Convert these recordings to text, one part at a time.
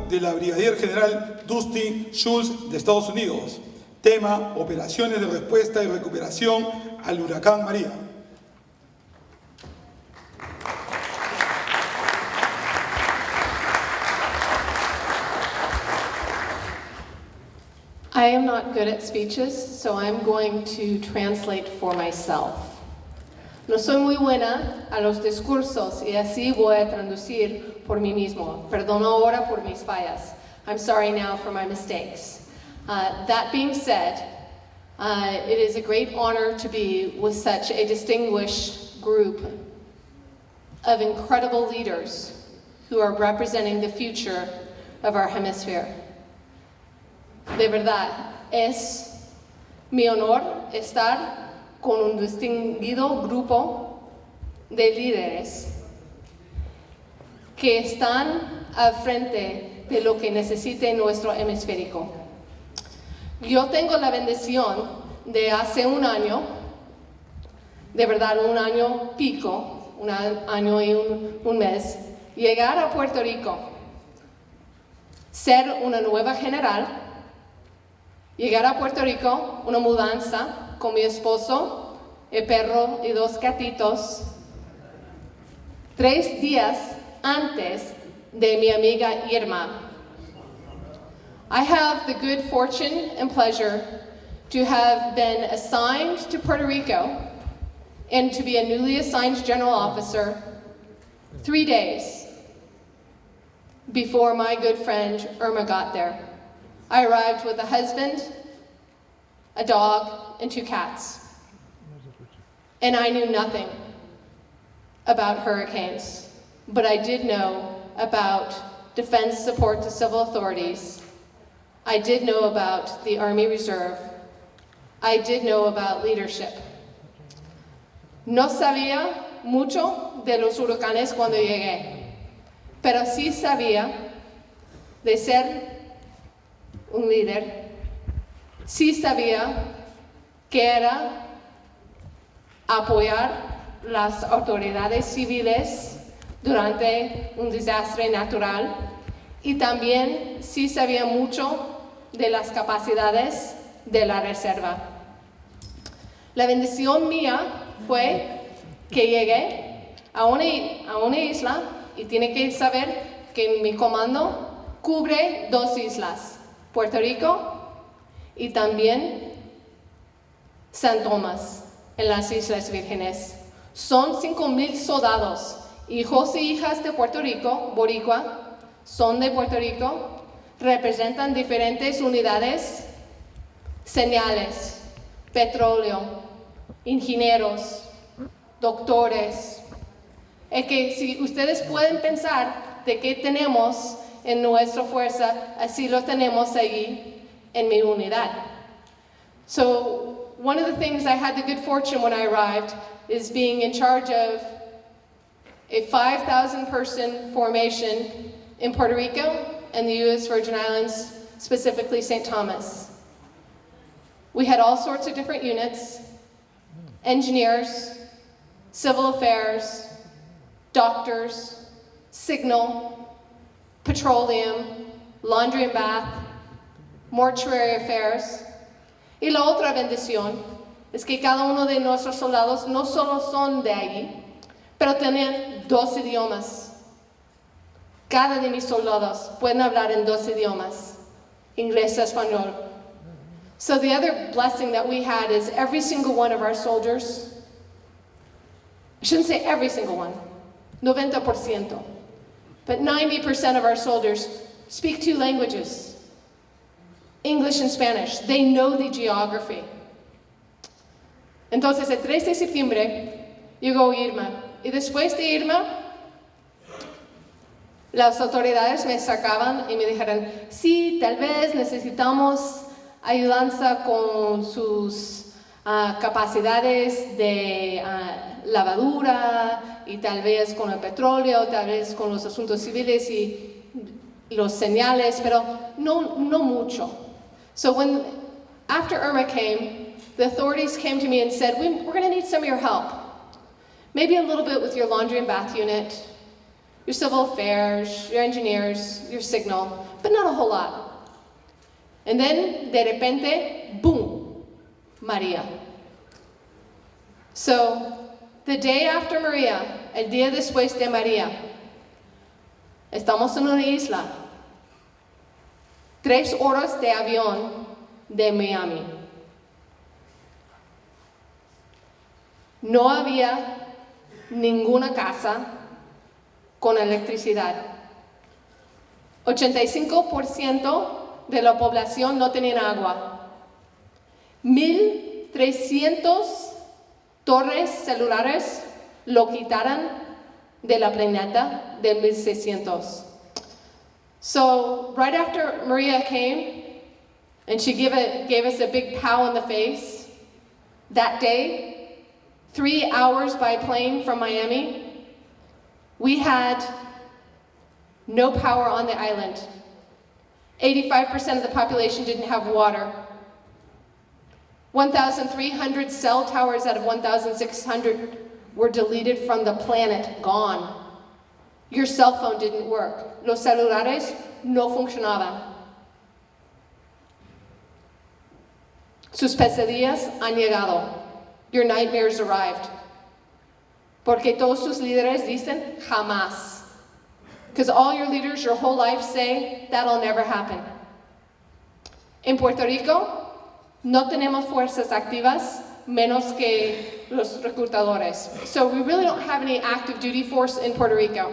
de la Brigadier General Dusty Schultz de Estados Unidos. Tema: operaciones de respuesta y recuperación al huracán María. I am not good at speeches, so I'm going to translate for myself. No soy muy buena a los discursos y así voy a traducir por mí mismo. Perdono ahora por mis fallas. I'm sorry now for my mistakes. That being said, it is a great honor to be with such a distinguished group of incredible leaders who are representing the future of our hemisphere. De verdad, es mi honor estar con un distinguido grupo de líderes que están al frente de lo que necesite nuestro hemisférico. Yo tengo la bendición de hace un año, de verdad un año pico, un año y un mes, llegar a Puerto Rico, ser una nueva general, llegar a Puerto Rico, una mudanza con mi esposo, el perro y 2 gatitos, 3 días antes de mi amiga Irma. I have the good fortune and pleasure to have been assigned to Puerto Rico and to be a newly assigned general officer 3 days before my good friend Irma got there. I arrived with a husband, a dog, and 2 cats. And I knew nothing about hurricanes, but I did know about defense support to civil authorities. I did know about the Army Reserve. I did know about leadership. No sabía mucho de los huracanes cuando llegué, pero sí sabía de ser un líder, sí sabía que era apoyar las autoridades civiles durante un desastre natural y también sí sabía mucho de las capacidades de la reserva. La bendición mía fue que llegué a una isla y tiene que saber que mi comando cubre 2 islas. Puerto Rico y también San Tomás en las Islas Vírgenes. Son 5,000 soldados, hijos y hijas de Puerto Rico, boricua, son de Puerto Rico, representan diferentes unidades, señales, petróleo, ingenieros, doctores. Es que si ustedes pueden pensar de qué tenemos en nuestra fuerza, así lo tenemos allí en mi unidad. So one of the things I had the good fortune when I arrived is being in charge of a 5,000 person formation in Puerto Rico and the U.S. Virgin Islands, specifically St. Thomas. We had all sorts of different units, engineers, civil affairs, doctors, signal, petroleum, laundry and bath, mortuary affairs. Y la otra bendición es que cada uno de nuestros soldados no solo son de allí, pero tienen 2 idiomas. Cada de mis soldados pueden hablar en 2 idiomas, inglés y español. So the other blessing that we had is every single one of our soldiers, I shouldn't say every single one, 90%. But 90% of our soldiers speak 2 languages, English and Spanish. They know the geography. Entonces, el 3 de septiembre llegó Irma. Y después de Irma, las autoridades me sacaban y me dijeron, sí, tal vez necesitamos ayudanza con sus capacidades de lavadura y tal vez con el petróleo, tal vez con los asuntos civiles y los señales, pero no mucho. So after Irma came, the authorities came to me and said, we're going to need some of your help. Maybe a little bit with your laundry and bath unit. your civil affairs, your engineers, your signal, but not a whole lot. And then, de repente, boom, Maria. So, the day after Maria, el día después de María, estamos en una isla, 3 horas de avión de Miami. No había ninguna casa con electricidad. 85% de la población no tenía agua. 1,300 torres celulares lo quitaron de la planeta del 1600. So right after Maria came and she gave us a big pow in the face, that day, 3 hours by plane from Miami, we had no power on the island. 85% of the population didn't have water. 1,300 cell towers out of 1,600 were deleted from the planet, gone. Your cell phone didn't work. Los celulares no funcionaban. Sus pesadillas han llegado. Your nightmares arrived. Porque todos sus líderes dicen, jamás. Because all your leaders your whole life say, that'll never happen. En Puerto Rico, no tenemos fuerzas activas, menos que los reclutadores. So we really don't have any active duty force in Puerto Rico,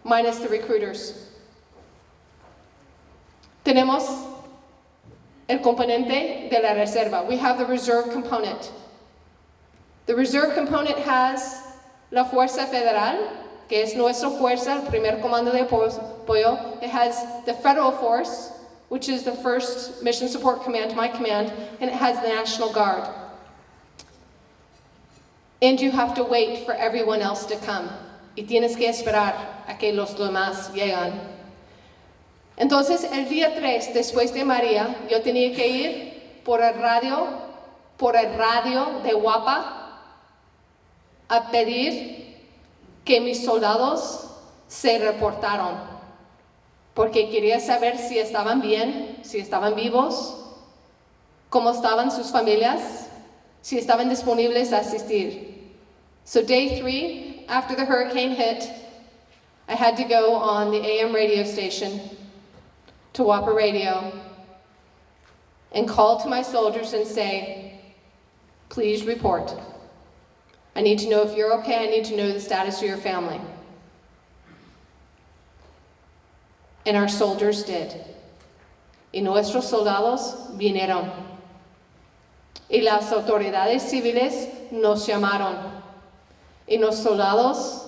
minus the recruiters. Tenemos el componente de la reserva. We have the reserve component. The reserve component has la Fuerza Federal, que es nuestra fuerza, el primer comando de apoyo. It has the Federal Force, which is the 1st Mission Support Command, my command, and it has the National Guard. And you have to wait for everyone else to come. Y tienes que esperar a que los demás llegan. Entonces, el día 3, después de María, yo tenía que ir por el radio de Guapa, a pedir que mis soldados se reportaron, porque quería saber si estaban bien, si estaban vivos, cómo estaban sus familias, si estaban disponibles a asistir. So day 3, after the hurricane hit, I had to go on the AM radio station, to Whopper Radio, and call to my soldiers and say, please report. I need to know if you're okay. I need to know the status of your family. And our soldiers did. Y nuestros soldados vinieron. Y las autoridades civiles nos llamaron. Y los soldados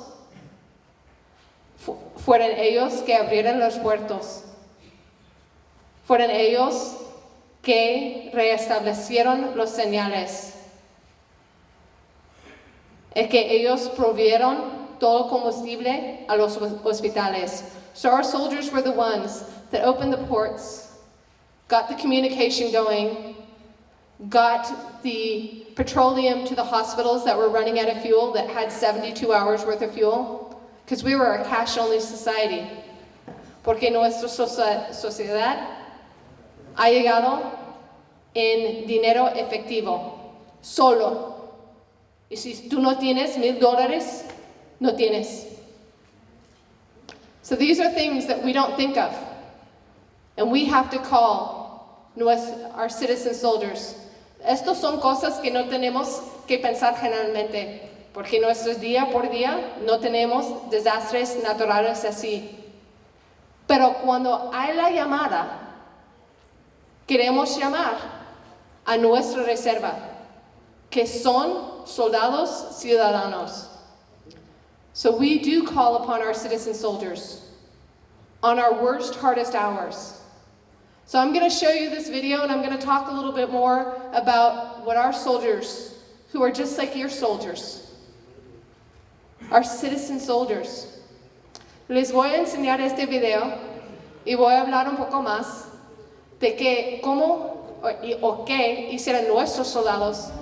fueron ellos que abrieron los puertos. Fueron ellos que reestablecieron los señales. Es que ellos provieron todo combustible a los hospitales. So our soldiers were the ones that opened the ports, got the communication going, got the petroleum to the hospitals that were running out of fuel, that had 72 hours worth of fuel, because we were a cash-only society. Porque nuestra sociedad ha llegado en dinero efectivo, solo. Y si tú no tienes $1,000, no tienes. So these are things that we don't think of. And we have to call our citizen soldiers. Estos son cosas que no tenemos que pensar generalmente, porque nuestros día por día no tenemos desastres naturales así. Pero cuando hay la llamada, queremos llamar a nuestra reserva, que son soldados ciudadanos. So we do call upon our citizen soldiers on our worst, hardest hours. So I'm going to show you this video, and I'm going to talk a little bit more about what our soldiers, who are just like your soldiers, our citizen soldiers. Les voy a enseñar este video y voy a hablar un poco más de que cómo o qué hicieron nuestros soldados.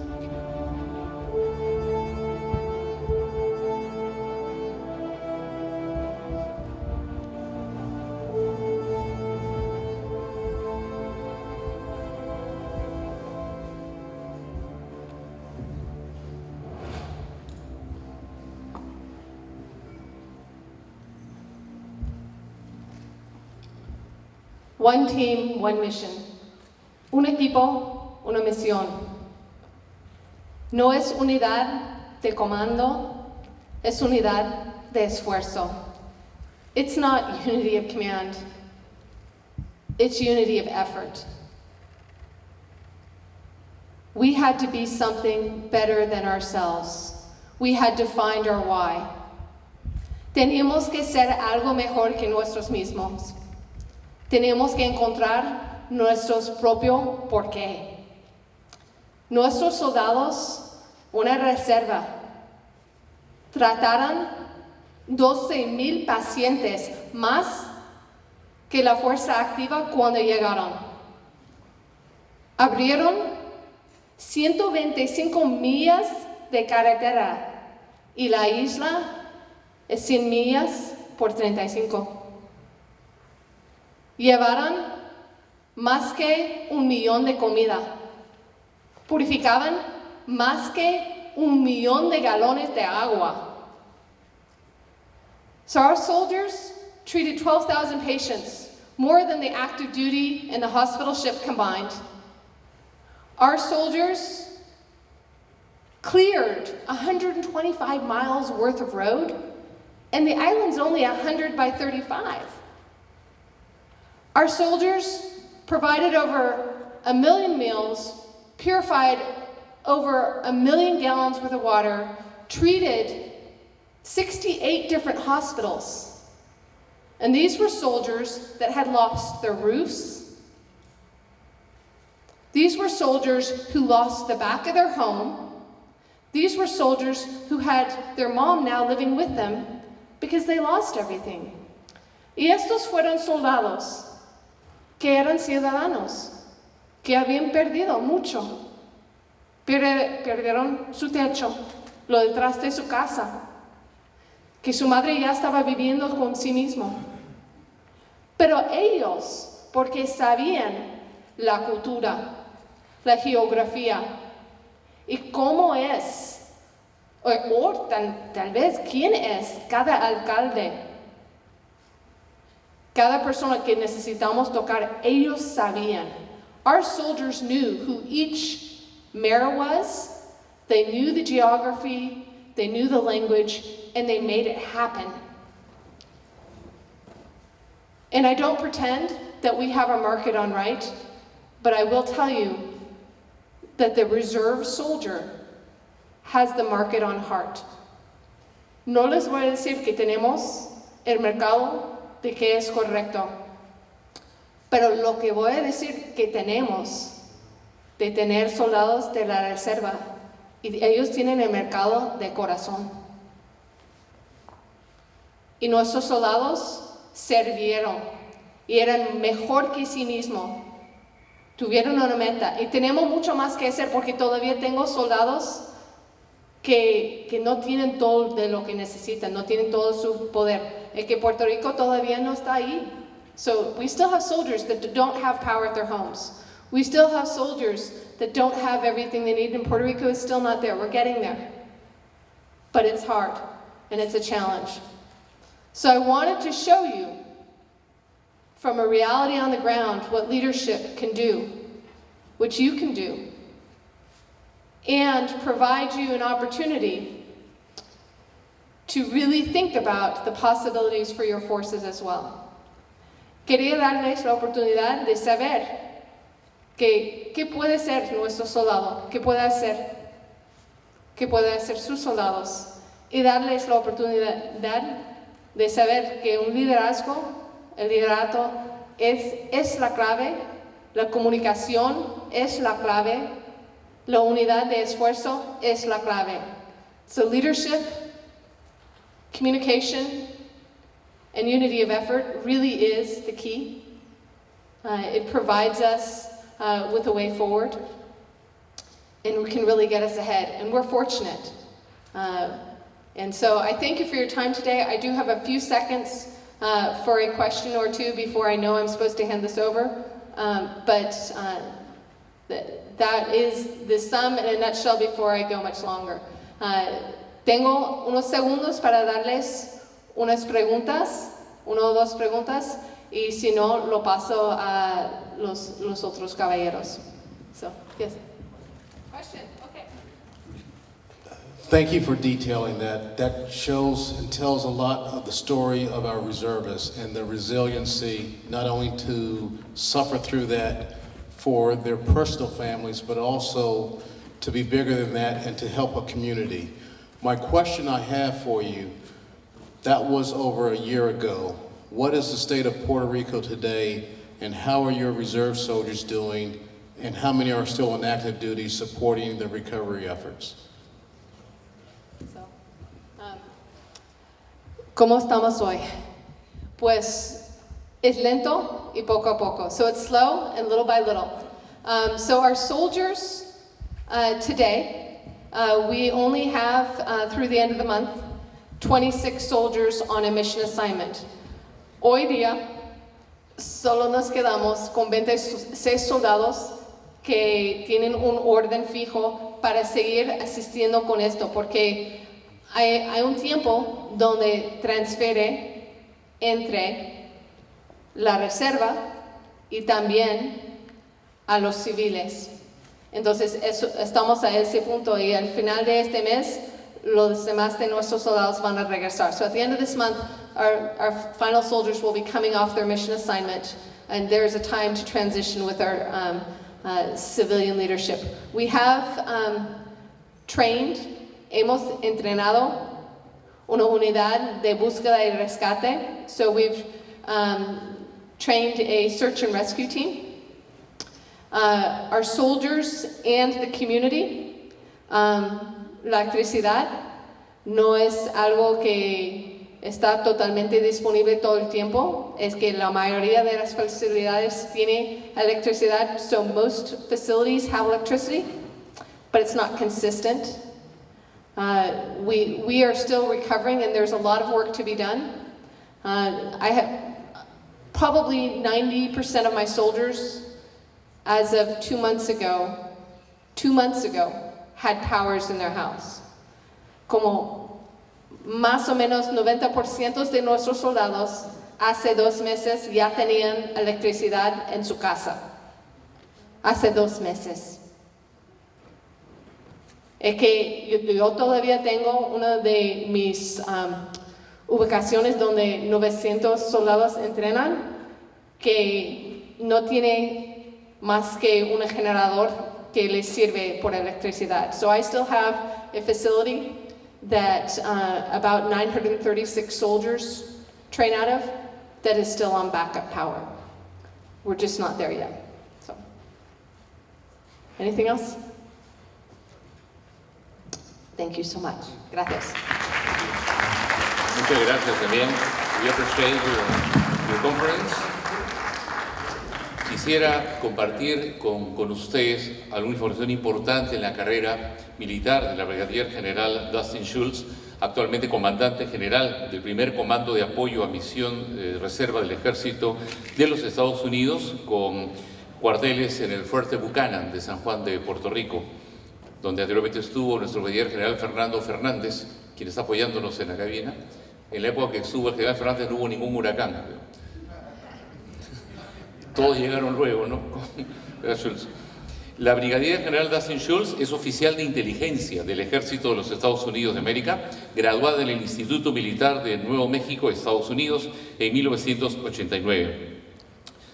One team, one mission. Un equipo, una misión. No es unidad de comando, es unidad de esfuerzo. It's not unity of command, it's unity of effort. We had to be something better than ourselves. We had to find our why. Teníamos que ser algo mejor que nosotros mismos. Tenemos que encontrar nuestro propio porqué. Nuestros soldados, una reserva, trataron 12,000 pacientes más que la fuerza activa cuando llegaron. Abrieron 125 millas de carretera y la isla es 100 millas por 35. Llevaron más que 1 millón de comida. Purificaban más que 1 millón de galones de agua. So our soldiers treated 12,000 patients, more than the active duty and the hospital ship combined. Our soldiers cleared 125 miles worth of road, and the island's only 100 by 35. Our soldiers provided over 1 million meals, purified over 1 million gallons worth of water, treated 68 different hospitals. And these were soldiers that had lost their roofs. These were soldiers who lost the back of their home. These were soldiers who had their mom now living with them because they lost everything. Y estos fueron soldados que eran ciudadanos, que habían perdido mucho. Perdieron su techo, lo detrás de su casa, que su madre ya estaba viviendo con sí mismo. Pero ellos, porque sabían la cultura, la geografía y cómo es, o tal vez quién es cada alcalde, cada persona que necesitamos tocar, ellos sabían. Our soldiers knew who each mayor was, they knew the geography, they knew the language, and they made it happen. And I don't pretend that we have our market on right, but I will tell you that the reserve soldier has the market on heart. No les voy a decir que tenemos el mercado de que es correcto, pero lo que voy a decir que tenemos de tener soldados de la reserva, y ellos tienen el mercado de corazón. Y nuestros soldados sirvieron y eran mejor que sí mismos. Tuvieron una meta y tenemos mucho más que hacer porque todavía tengo soldados que no tienen todo de lo que necesitan, no tienen todo su poder. El que Puerto Rico todavía no está ahí. So we still have soldiers that don't have power at their homes. We still have soldiers that don't have everything they need, and Puerto Rico is still not there. We're getting there. But it's hard, and it's a challenge. So I wanted to show you, from a reality on the ground, what leadership can do, what you can do, and provide you an opportunity to really think about the possibilities for your forces as well. Quería darles la oportunidad de saber qué puede ser nuestro soldado, qué puede hacer sus soldados, y darles la oportunidad de saber que un liderazgo, el liderato es la clave, la comunicación es la clave, la unidad de esfuerzo es la clave. So leadership, communication, and unity of effort really is the key. It provides us with a way forward, and can really get us ahead, and we're fortunate. And so I thank you for your time today. I do have a few seconds for a question or two before I know I'm supposed to hand this over, but that is the sum in a nutshell before I go much longer. Tengo unos segundos para darles una o dos preguntas, y si no, lo paso a los otros caballeros. So, yes. Question? Okay. Thank you for detailing that. That shows and tells a lot of the story of our reservists and their resiliency, not only to suffer through that for their personal families, but also to be bigger than that and to help a community. My question I have for you, that was over a year ago. What is the state of Puerto Rico today, and how are your reserve soldiers doing, and how many are still on active duty supporting the recovery efforts? ¿Cómo estamos hoy? Pues es lento y poco a poco. So it's slow and little by little. So our soldiers today, we only have, through the end of the month, 26 soldiers on a mission assignment. Hoy día, solo nos quedamos con 26 soldados que tienen un orden fijo para seguir asistiendo con esto, porque hay un tiempo donde transfiere entre la reserva y también a los civiles. Entonces estamos a ese punto y al final de este mes los demás de nuestros soldados van a regresar. So at the end of this month, our final soldiers will be coming off their mission assignment, and there's a time to transition with our civilian leadership. We have trained, hemos entrenado una unidad de búsqueda y rescate. So we've trained a search and rescue team. Our soldiers and the community, la electricidad no es algo que está totalmente disponible todo el tiempo. Es que la mayoría de las facilidades tiene electricidad, so most facilities have electricity, but it's not consistent. We are still recovering, and there's a lot of work to be done. I have probably 90% of my soldiers, as of 2 months ago, had powers in their house. Como más o menos 90% de nuestros soldados hace 2 meses ya tenían electricidad en su casa. Hace 2 meses. Es que yo todavía tengo una de mis ubicaciones donde 900 soldados entrenan que no tiene más que un generador que les sirve por electricidad. So I still have a facility that about 936 soldiers train out of that is still on backup power. We're just not there yet. So, anything else? Thank you so much. Gracias. Muchas gracias también. We appreciate your conference. Quisiera compartir con ustedes alguna información importante en la carrera militar de la Brigadier General Dustin Schultz, actualmente comandante general del primer comando de apoyo a misión de reserva del Ejército de los Estados Unidos, con cuarteles en el Fuerte Buchanan de San Juan de Puerto Rico, donde anteriormente estuvo nuestro Brigadier General Fernando Fernández, quien está apoyándonos en la cabina. En la época que estuvo el General Fernández no hubo ningún huracán. Todos llegaron luego, ¿no? La Brigadier General Dustin Schultz es oficial de inteligencia del Ejército de los Estados Unidos de América, graduada en el Instituto Militar de Nuevo México, Estados Unidos, en 1989.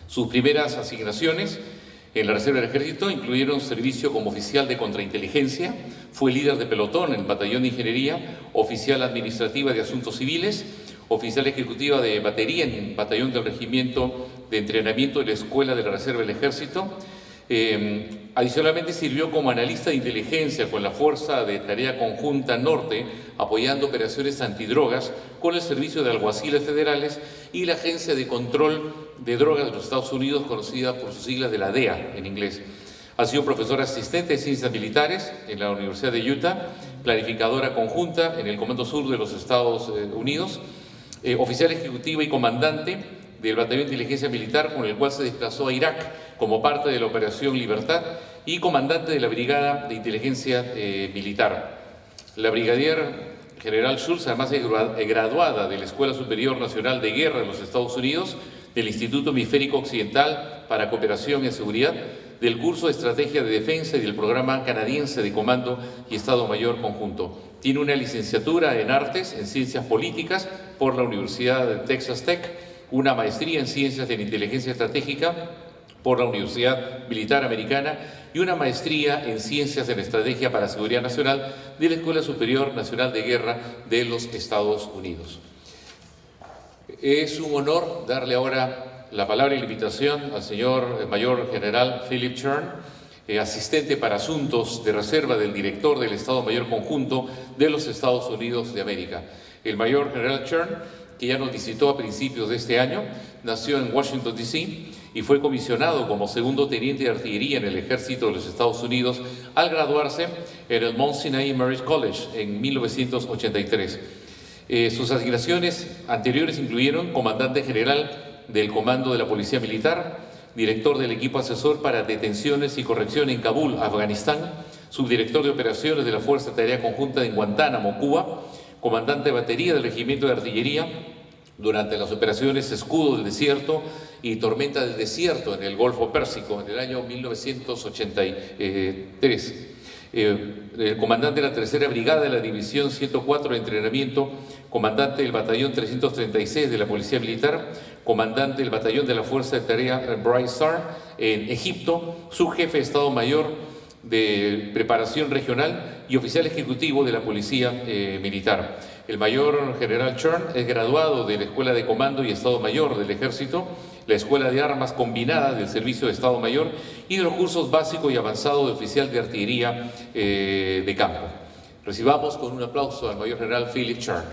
Sus primeras asignaciones en la Reserva del Ejército incluyeron servicio como oficial de contrainteligencia, fue líder de pelotón en el Batallón de Ingeniería, oficial administrativa de Asuntos Civiles, oficial ejecutiva de batería en el Batallón del Regimiento de Entrenamiento de la Escuela de la Reserva del Ejército. Adicionalmente sirvió como analista de inteligencia con la Fuerza de Tarea Conjunta Norte, apoyando operaciones antidrogas con el Servicio de Alguaciles Federales y la Agencia de Control de Drogas de los Estados Unidos, conocida por sus siglas de la DEA en inglés. Ha sido profesora asistente de Ciencias Militares en la Universidad de Utah, planificadora conjunta en el Comando Sur de los Estados Unidos, oficial ejecutiva y comandante del Batallón de Inteligencia Militar, con el cual se desplazó a Irak como parte de la Operación Libertad, y comandante de la Brigada de Inteligencia Militar. La Brigadier General Schultz, además es graduada de la Escuela Superior Nacional de Guerra de los Estados Unidos, del Instituto Hemisférico Occidental para Cooperación en Seguridad, del curso de Estrategia de Defensa y del Programa Canadiense de Comando y Estado Mayor Conjunto. Tiene una licenciatura en Artes, en Ciencias Políticas por la Universidad de Texas Tech, una maestría en Ciencias de la Inteligencia Estratégica por la Universidad Militar Americana y una maestría en Ciencias de la Estrategia para Seguridad Nacional de la Escuela Superior Nacional de Guerra de los Estados Unidos. Es un honor darle ahora la palabra y la invitación al señor Mayor General Philip Chern, asistente para asuntos de reserva del director del Estado Mayor Conjunto de los Estados Unidos de América. El Mayor General Chern, que ya nos visitó a principios de este año, nació en Washington, D.C., y fue comisionado como segundo teniente de artillería en el ejército de los Estados Unidos al graduarse en el Mount Sinai Marist College en 1983. Sus asignaciones anteriores incluyeron comandante general del Comando de la Policía Militar, director del equipo asesor para detenciones y corrección en Kabul, Afganistán, subdirector de operaciones de la Fuerza de Tarea Conjunta en Guantánamo, Cuba, comandante de batería del Regimiento de Artillería durante las operaciones Escudo del Desierto y Tormenta del Desierto en el Golfo Pérsico en el año 1983. El comandante de la Tercera Brigada de la División 104 de Entrenamiento, comandante del Batallón 336 de la Policía Militar, comandante del Batallón de la Fuerza de Tarea Bright Star en Egipto, subjefe de Estado Mayor de Preparación Regional y oficial ejecutivo de la Policía Militar. El Mayor General Chern es graduado de la Escuela de Comando y Estado Mayor del Ejército, la Escuela de Armas Combinada del Servicio de Estado Mayor y de los cursos básico y avanzado de oficial de artillería de campo. Recibamos con un aplauso al Mayor General Philip Chern.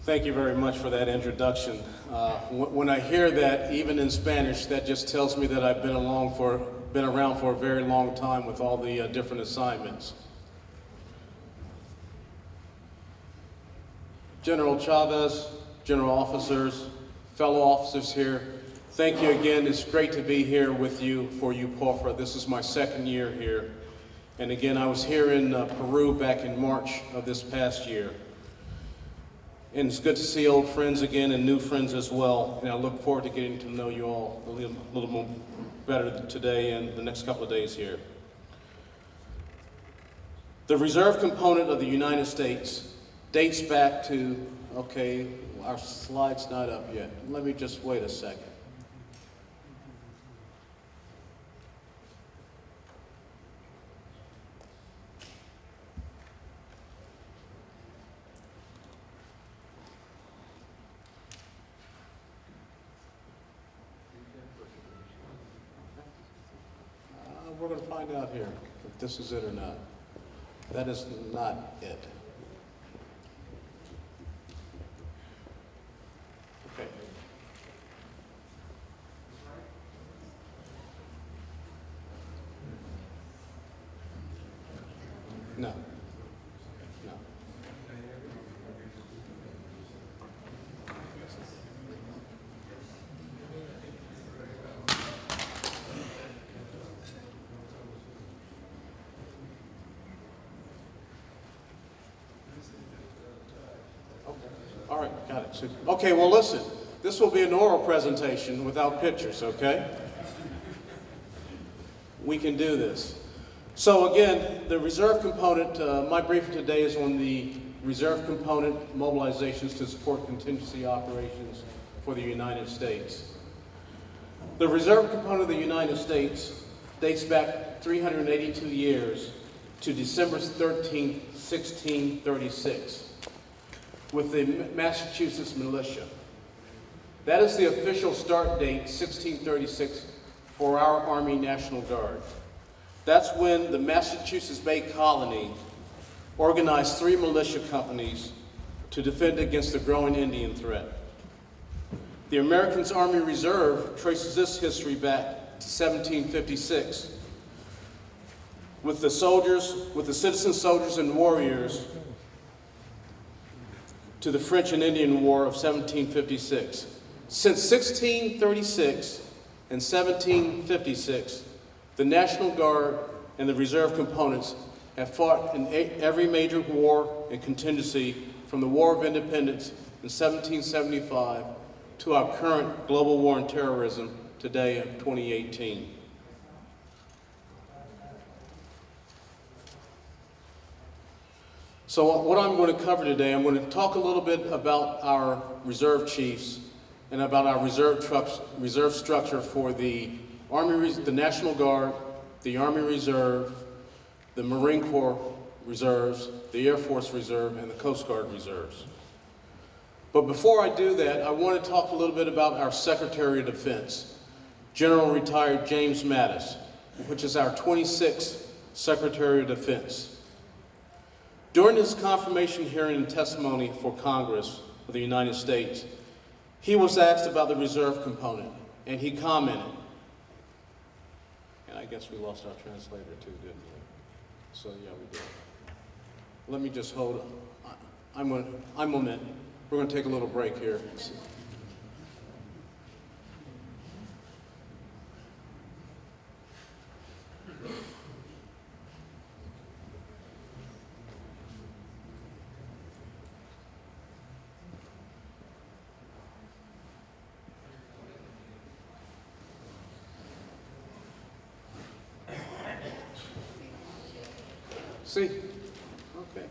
Thank you very much for that introduction. When I hear that, even in Spanish, that just tells me that I've been around for a very long time with all the different assignments. General Chavez, general officers, fellow officers here, thank you again. It's great to be here with you for UPOFRA. This is my second year here. And again, I was here in Peru back in March of this past year. And it's good to see old friends again and new friends as well. And I look forward to getting to know you all a little more better today and the next couple of days here. The reserve component of the United States dates back to, okay, our slide's not up yet. Let me just wait a second. We're going to find out here if this is it or not. That is not it. Okay. No. No. All right, got it. So, okay, well, listen. This will be an oral presentation without pictures, okay? We can do this. So again, the reserve component, my briefing today is on the reserve component mobilizations to support contingency operations for the United States. The reserve component of the United States dates back 382 years to December 13, 1636. With the Massachusetts militia. That is the official start date, 1636, for our Army National Guard. That's when the Massachusetts Bay Colony organized 3 militia companies to defend against the growing Indian threat. The American Army Reserve traces this history back to 1756 with the citizen soldiers and warriors to the French and Indian War of 1756. Since 1636 and 1756, the National Guard and the reserve components have fought in every major war and contingency from the War of Independence in 1775 to our current global war on terrorism today in 2018. So what I'm going to cover today, I'm going to talk a little bit about our reserve chiefs and about our reserve structure for the Army, the National Guard, the Army Reserve, the Marine Corps Reserves, the Air Force Reserve, and the Coast Guard Reserves. But before I do that, I want to talk a little bit about our Secretary of Defense, General Retired James Mattis, which is our 26th Secretary of Defense. During his confirmation hearing and testimony for Congress of the United States, he was asked about the reserve component, and he commented, and I guess we lost our translator too, didn't we? So yeah, we did. Let me just hold on. I'm on it. We're going to take a little break here. See? Okay.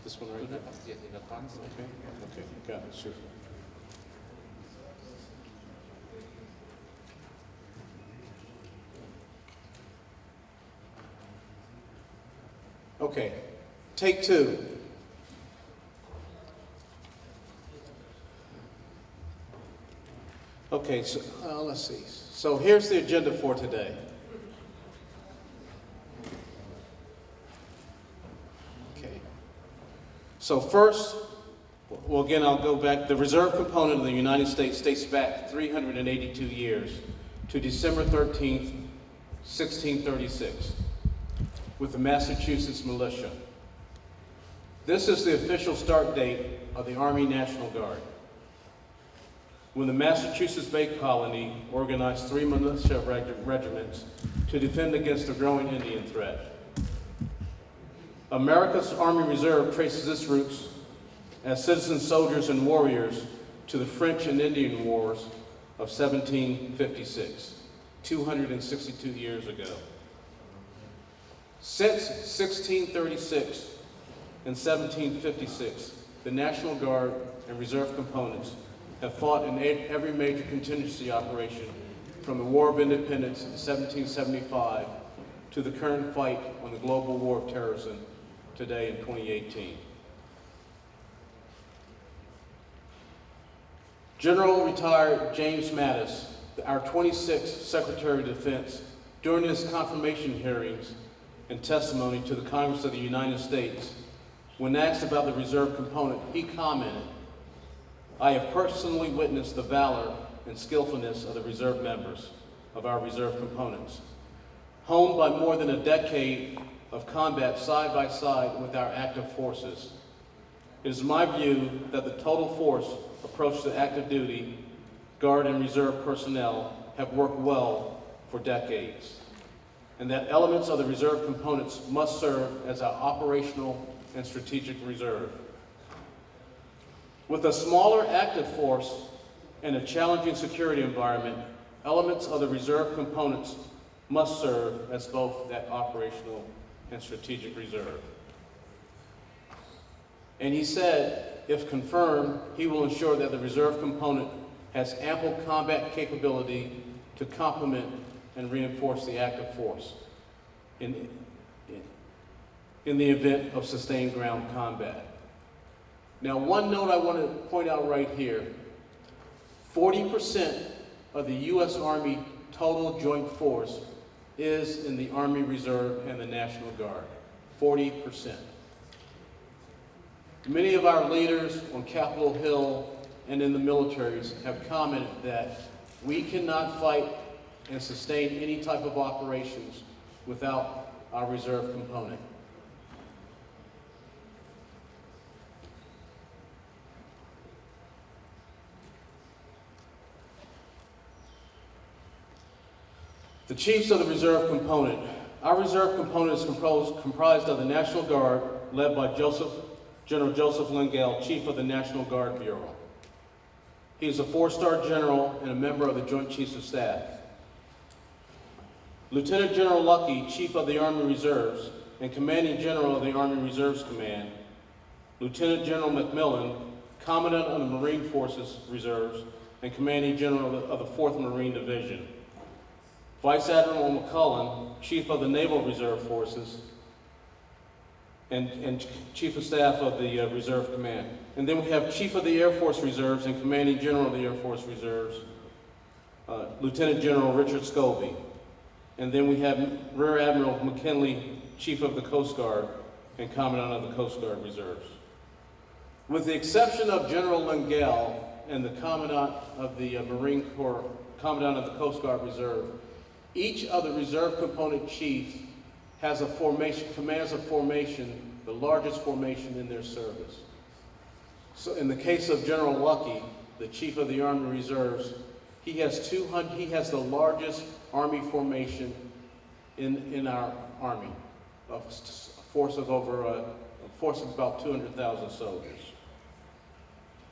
This one right here? Okay, okay, got it, sure. Okay, take two. Okay, so let's see. So here's the agenda for today. Okay. So first, well, again, I'll go back. The reserve component of the United States dates back 382 years to December 13th, 1636, with the Massachusetts Militia. This is the official start date of the Army National Guard, when the Massachusetts Bay Colony organized 3 militia regiments to defend against the growing Indian threat. America's Army Reserve traces its roots as citizen soldiers and warriors to the French and Indian Wars of 1756, 262 years ago. Since 1636 and 1756, the National Guard and Reserve components have fought in every major contingency operation from the War of Independence in 1775 to the current fight on the global war of terrorism today in 2018. General Retired James Mattis, our 26th Secretary of Defense, during his confirmation hearings and testimony to the Congress of the United States, when asked about the reserve component, he commented, "I have personally witnessed the valor and skillfulness of the reserve members of our reserve components, honed by more than a decade of combat side by side with our active forces. It is my view that the total force approach to active duty, Guard and Reserve personnel have worked well for decades, and that elements of the reserve components must serve as our operational and strategic reserve. With a smaller active force and a challenging security environment, elements of the reserve components must serve as both that operational and strategic reserve." And he said, if confirmed, he will ensure that the reserve component has ample combat capability to complement and reinforce the active force in the event of sustained ground combat. Now, one note I want to point out right here, 40% of the U.S. Army total joint force is in the Army Reserve and the National Guard, 40%. Many of our leaders on Capitol Hill and in the militaries have commented that we cannot fight and sustain any type of operations without our reserve component. The chiefs of the reserve component. Our reserve component is comprised of the National Guard, led by General Joseph Lengel, Chief of the National Guard Bureau. He is a 4-star general and a member of the Joint Chiefs of Staff. Lieutenant General Lucky, Chief of the Army Reserves and Commanding General of the Army Reserves Command. Lieutenant General McMillan, Commandant of the Marine Forces Reserves and Commanding General of the 4th Marine Division. Vice Admiral McCullen, Chief of the Naval Reserve Forces and Chief of Staff of the Reserve Command. And then we have Chief of the Air Force Reserves and Commanding General of the Air Force Reserves, Lieutenant General Richard Scobie. And then we have Rear Admiral McKinley, Chief of the Coast Guard and Commandant of the Coast Guard Reserves. With the exception of General Lengel and the Commandant of the Marine Corps, Commandant of the Coast Guard Reserve, each of the reserve component chiefs has a formation, commands a formation, the largest formation in their service. So in the case of General Lucky, the Chief of the Army Reserves, he has the largest Army formation in our Army, a force of about 200,000 soldiers.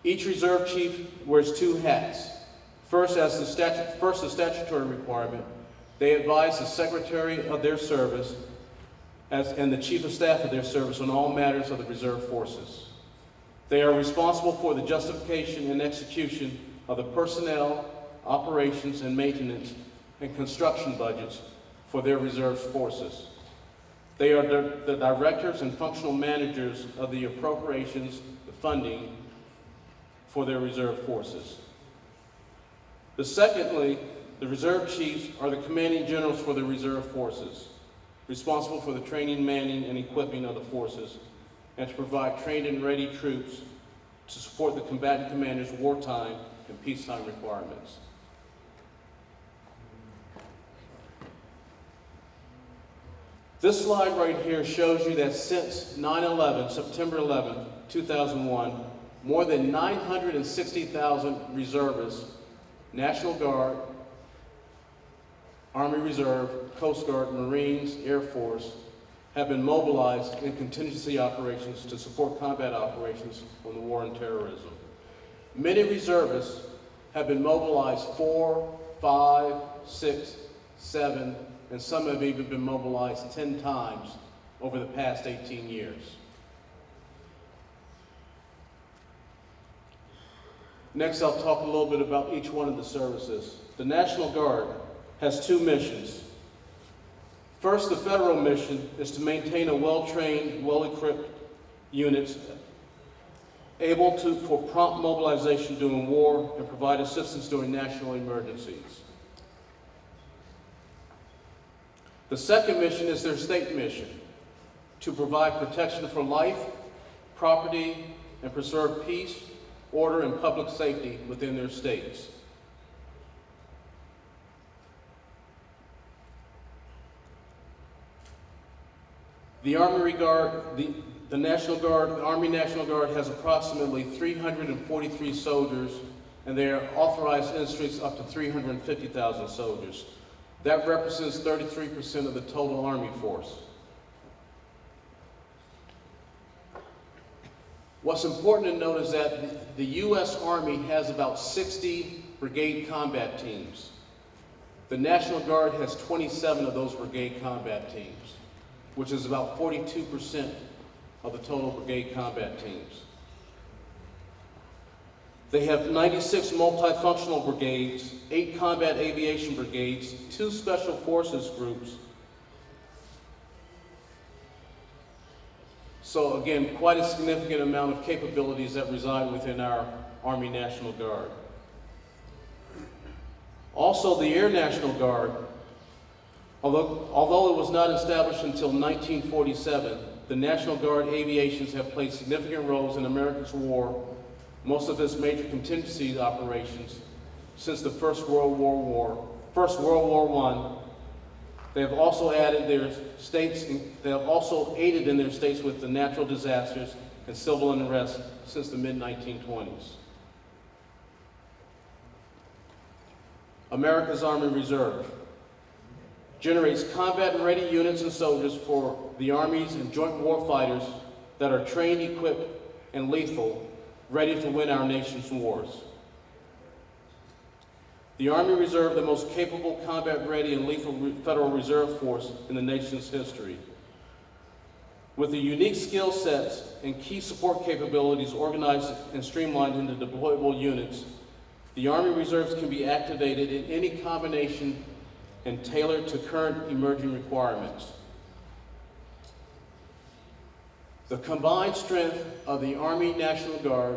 Each reserve chief wears 2 hats. First, the statutory requirement, they advise the Secretary of their service and the Chief of Staff of their service on all matters of the reserve forces. They are responsible for the justification and execution of the personnel, operations, and maintenance and construction budgets for their reserve forces. They are the directors and functional managers of the appropriations, the funding for their reserve forces. Secondly, the reserve chiefs are the commanding generals for the reserve forces, responsible for the training, manning, and equipping of the forces, and to provide trained and ready troops to support the combatant commanders' wartime and peacetime requirements. This slide right here shows you that since 9/11, September 11, 2001, more than 960,000 reservists, National Guard, Army Reserve, Coast Guard, Marines, Air Force, have been mobilized in contingency operations to support combat operations on the war on terrorism. Many reservists have been mobilized 4, 5, 6, 7, and some have even been mobilized 10 times over the past 18 years. Next, I'll talk a little bit about each one of the services. The National Guard has 2 missions. First, the federal mission is to maintain a well-trained, well-equipped units able for prompt mobilization during war and provide assistance during national emergencies. The second mission is their state mission, to provide protection for life, property, and preserve peace, order, and public safety within their states. The Army Guard, the National Guard, the Army National Guard has approximately 343 soldiers, and they are authorized instricts up to 350,000 soldiers. That represents 33% of the total Army force. What's important to note is that the U.S. Army has about 60 brigade combat teams. The National Guard has 27 of those brigade combat teams, which is about 42% of the total brigade combat teams. They have 96 multifunctional brigades, 8 combat aviation brigades, 2 special forces groups. So again, quite a significant amount of capabilities that reside within our Army National Guard. Also, the Air National Guard, although it was not established until 1947, the National Guard aviations have played significant roles in America's war, most of its major contingency operations since the First World War I. They have also aided in their states with the natural disasters and civil unrest since the mid-1920s. America's Army Reserve. generates combat-ready units and soldiers for the armies and joint war fighters that are trained, equipped, and lethal, ready to win our nation's wars. The Army Reserve, the most capable, combat-ready, and lethal Federal Reserve Force in the nation's history. With the unique skill sets and key support capabilities organized and streamlined into deployable units, the Army Reserves can be activated in any combination and tailored to current emerging requirements. The combined strength of the Army National Guard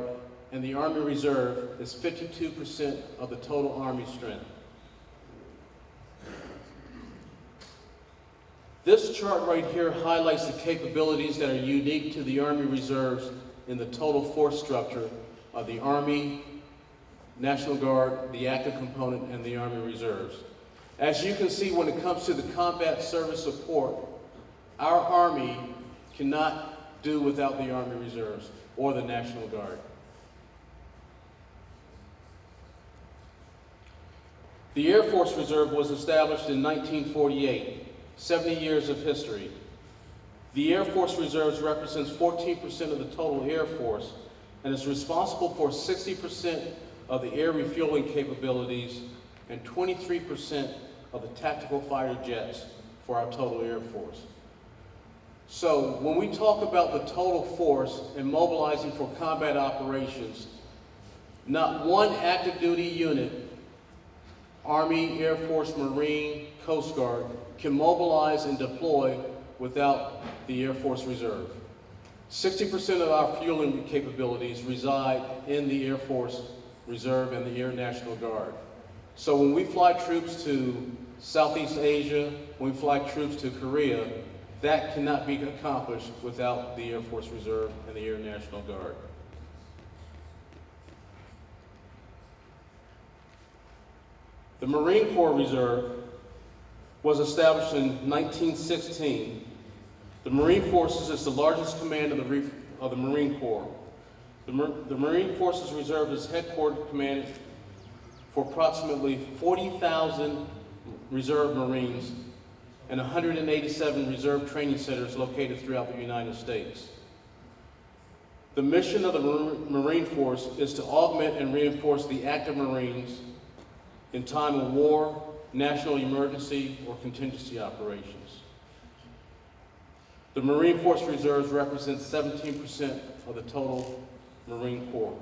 and the Army Reserve is 52% of the total Army strength. This chart right here highlights the capabilities that are unique to the Army Reserves in the total force structure of the Army, National Guard, the active component, and the Army Reserves. As you can see, when it comes to the combat service support, our Army cannot do without the Army Reserves or the National Guard. The Air Force Reserve was established in 1948, 70 years of history. The Air Force Reserves represents 14% of the total Air Force and is responsible for 60% of the air refueling capabilities and 23% of the tactical fighter jets for our total Air Force. So when we talk about the total force and mobilizing for combat operations, not one active duty unit, Army, Air Force, Marine, Coast Guard, can mobilize and deploy without the Air Force Reserve. 60% of our fueling capabilities reside in the Air Force Reserve and the Air National Guard. So when we fly troops to Southeast Asia, when we fly troops to Korea, that cannot be accomplished without the Air Force Reserve and the Air National Guard. The Marine Corps Reserve was established in 1916. The Marine Forces is the largest command of the Marine Corps. The Marine Forces Reserve is headquartered command for approximately 40,000 Reserve Marines and 187 Reserve training centers located throughout the United States. The mission of the Marine Force is to augment and reinforce the active Marines in time of war, national emergency, or contingency operations. The Marine Force Reserves represent 17% of the total Marine Corps.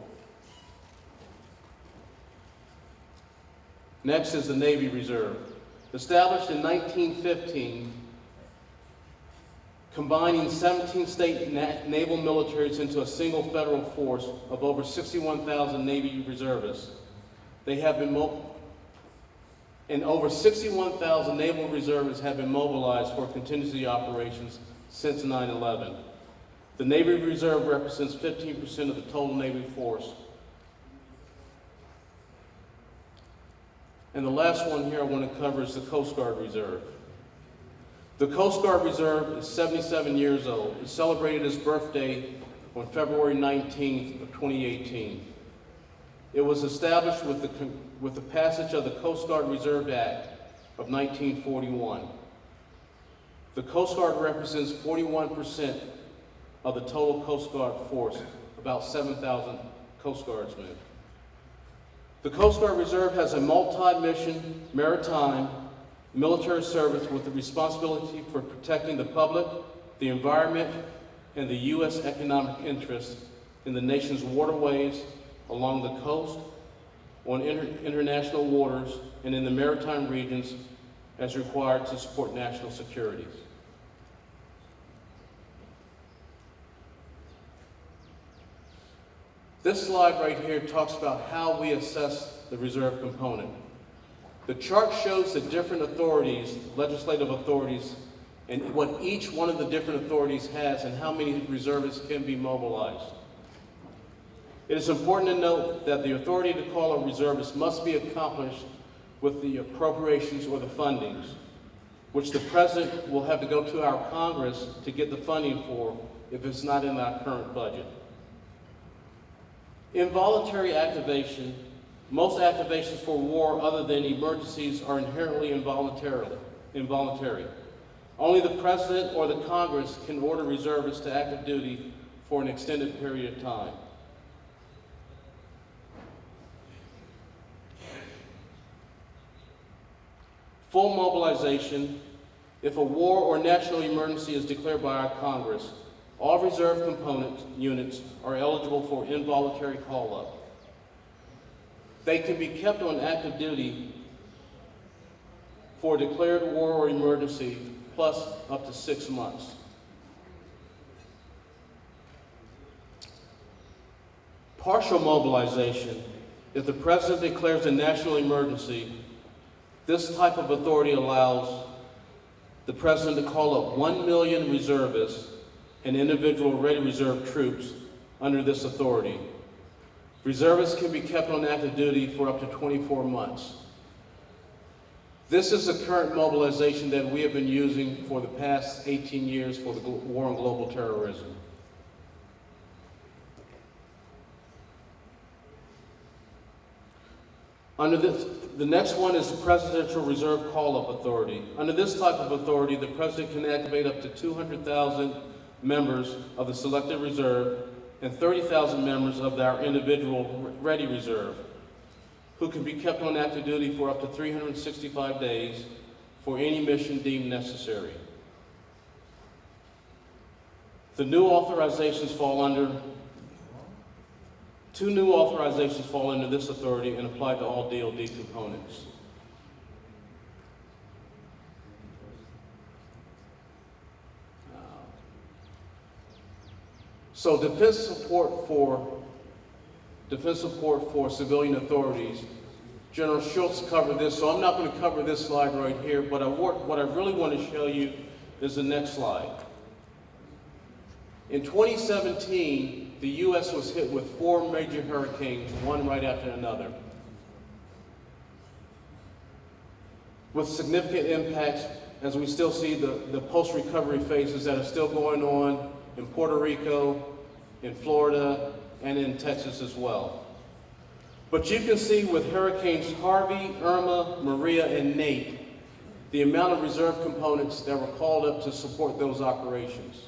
Next is the Navy Reserve. Established in 1915, combining 17 state naval militaries into a single federal force of over 61,000 Navy reservists. Over 61,000 naval reservists have been mobilized for contingency operations since 9/11. The Navy Reserve represents 15% of the total Navy force. And the last one here I want to cover is the Coast Guard Reserve. The Coast Guard Reserve is 77 years old. It celebrated its birthday on February 19th of 2018. It was established with the passage of the Coast Guard Reserve Act of 1941. The Coast Guard represents 41% of the total Coast Guard force, about 7,000 Coast Guardsmen. The Coast Guard Reserve has a multi-mission, maritime, military service with the responsibility for protecting the public, the environment, and the U.S. economic interests in the nation's waterways, along the coast, on international waters, and in the maritime regions as required to support national security. This slide right here talks about how we assess the reserve component. The chart shows the different authorities, legislative authorities, and what each one of the different authorities has and how many reservists can be mobilized. It is important to note that the authority to call a reservist must be accomplished with the appropriations or the fundings, which the President will have to go to our Congress to get the funding for if it's not in our current budget. Involuntary activation. Most activations for war other than emergencies are inherently involuntary. involuntary. Only the President or the Congress can order reservists to active duty for an extended period of time. Full mobilization. If a war or national emergency is declared by our Congress, all reserve component units are eligible for involuntary call-up. They can be kept on active duty for a declared war or emergency, plus up to 6 months. Partial mobilization. If the President declares a national emergency, this type of authority allows the President to call up 1 million reservists and individual ready reserve troops under this authority. Reservists can be kept on active duty for up to 24 months. This is the current mobilization that we have been using for the past 18 years for the war on global terrorism. Under this, the next one is the Presidential Reserve Call-Up Authority. Under this type of authority, the President can activate up to 200,000 members of the Selected Reserve and 30,000 members of our individual Ready Reserve, who can be kept on active duty for up to 365 days for any mission deemed necessary. The new authorizations fall under Two new authorizations fall under this authority and apply to all DoD components. So defense support for civilian authorities. General Schultz covered this, so I'm not going to cover this slide right here, but what I really want to show you is the next slide. In 2017, the U.S. was hit with 4 major hurricanes, one right after another, with significant impacts, as we still see the post-recovery phases that are still going on in Puerto Rico, in Florida, and in Texas as well. But you can see with Hurricanes Harvey, Irma, Maria, and Nate, the amount of reserve components that were called up to support those operations.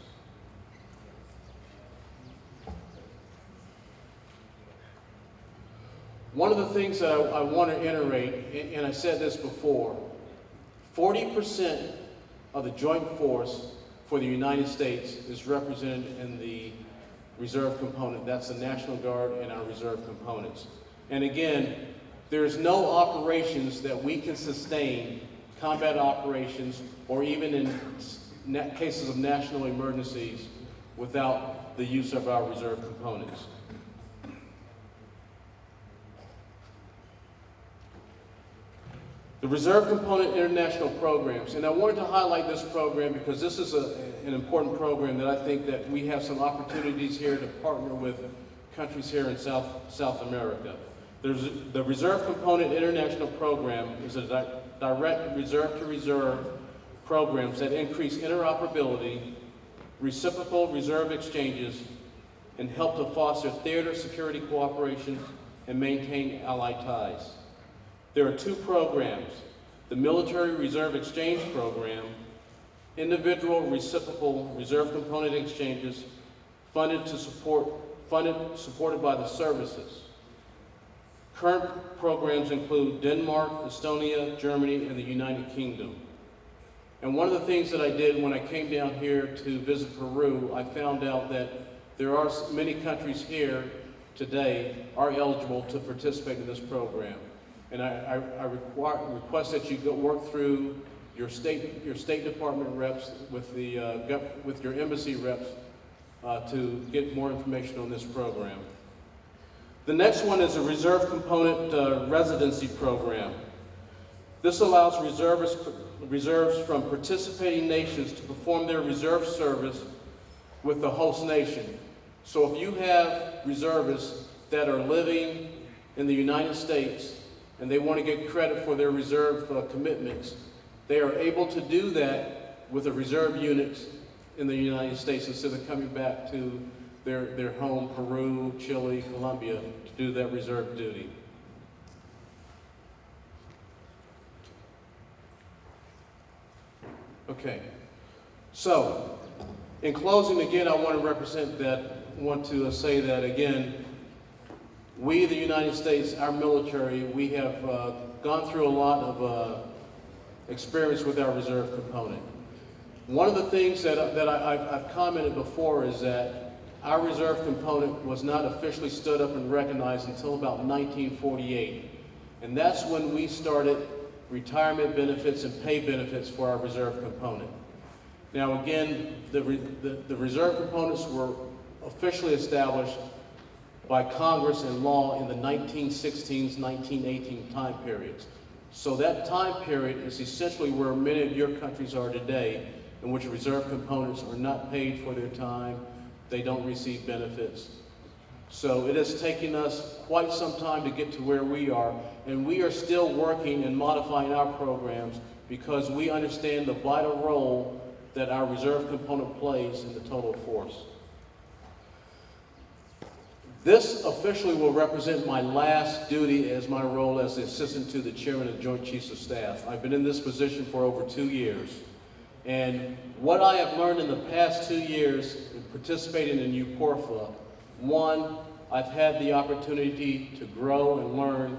One of the things that I want to iterate, and I said this before, 40% of the joint force for the United States is represented in the reserve component. That's the National Guard and our reserve components. And again, there's no operations that we can sustain, combat operations, or even in cases of national emergencies, without the use of our reserve components. The Reserve Component International Programs, and I wanted to highlight this program because this is an important program that I think that we have some opportunities here to partner with countries here in South America. The Reserve Component International Program is a direct reserve-to-reserve programs that increase interoperability, reciprocal reserve exchanges, and help to foster theater security cooperation and maintain allied ties. There are 2 programs: the Military Reserve Exchange Program, individual reciprocal reserve component exchanges supported by the services. Current programs include Denmark, Estonia, Germany, and the United Kingdom. And one of the things that I did when I came down here to visit Peru, I found out that there are many countries here today are eligible to participate in this program. And I request that you go work through your State Department reps with your embassy reps to get more information on this program. The next one is a Reserve Component Residency Program. This allows reserves from participating nations to perform their reserve service with the host nation. So if you have reservists that are living in the United States and they want to get credit for their reserve commitments, they are able to do that with a reserve unit in the United States instead of coming back to their home, Peru, Chile, Colombia, to do that reserve duty. Okay. So, in closing, again, I want to say that again, we, the United States, our military, we have gone through a lot of experience with our reserve component. One of the things that I've commented before is that our reserve component was not officially stood up and recognized until about 1948. And that's when we started retirement benefits and pay benefits for our reserve component. Now again, the reserve components were officially established by Congress and law in the 1916s, 1918 time periods. So that time period is essentially where many of your countries are today, in which reserve components are not paid for their time, they don't receive benefits. So it has taken us quite some time to get to where we are, and we are still working and modifying our programs because we understand the vital role that our reserve component plays in the total force. This officially will represent my last duty as my role as the assistant to the chairman of the Joint Chiefs of Staff. I've been in this position for over 2 years. And what I have learned in the past 2 years in participating in UPORFA, one, I've had the opportunity to grow and learn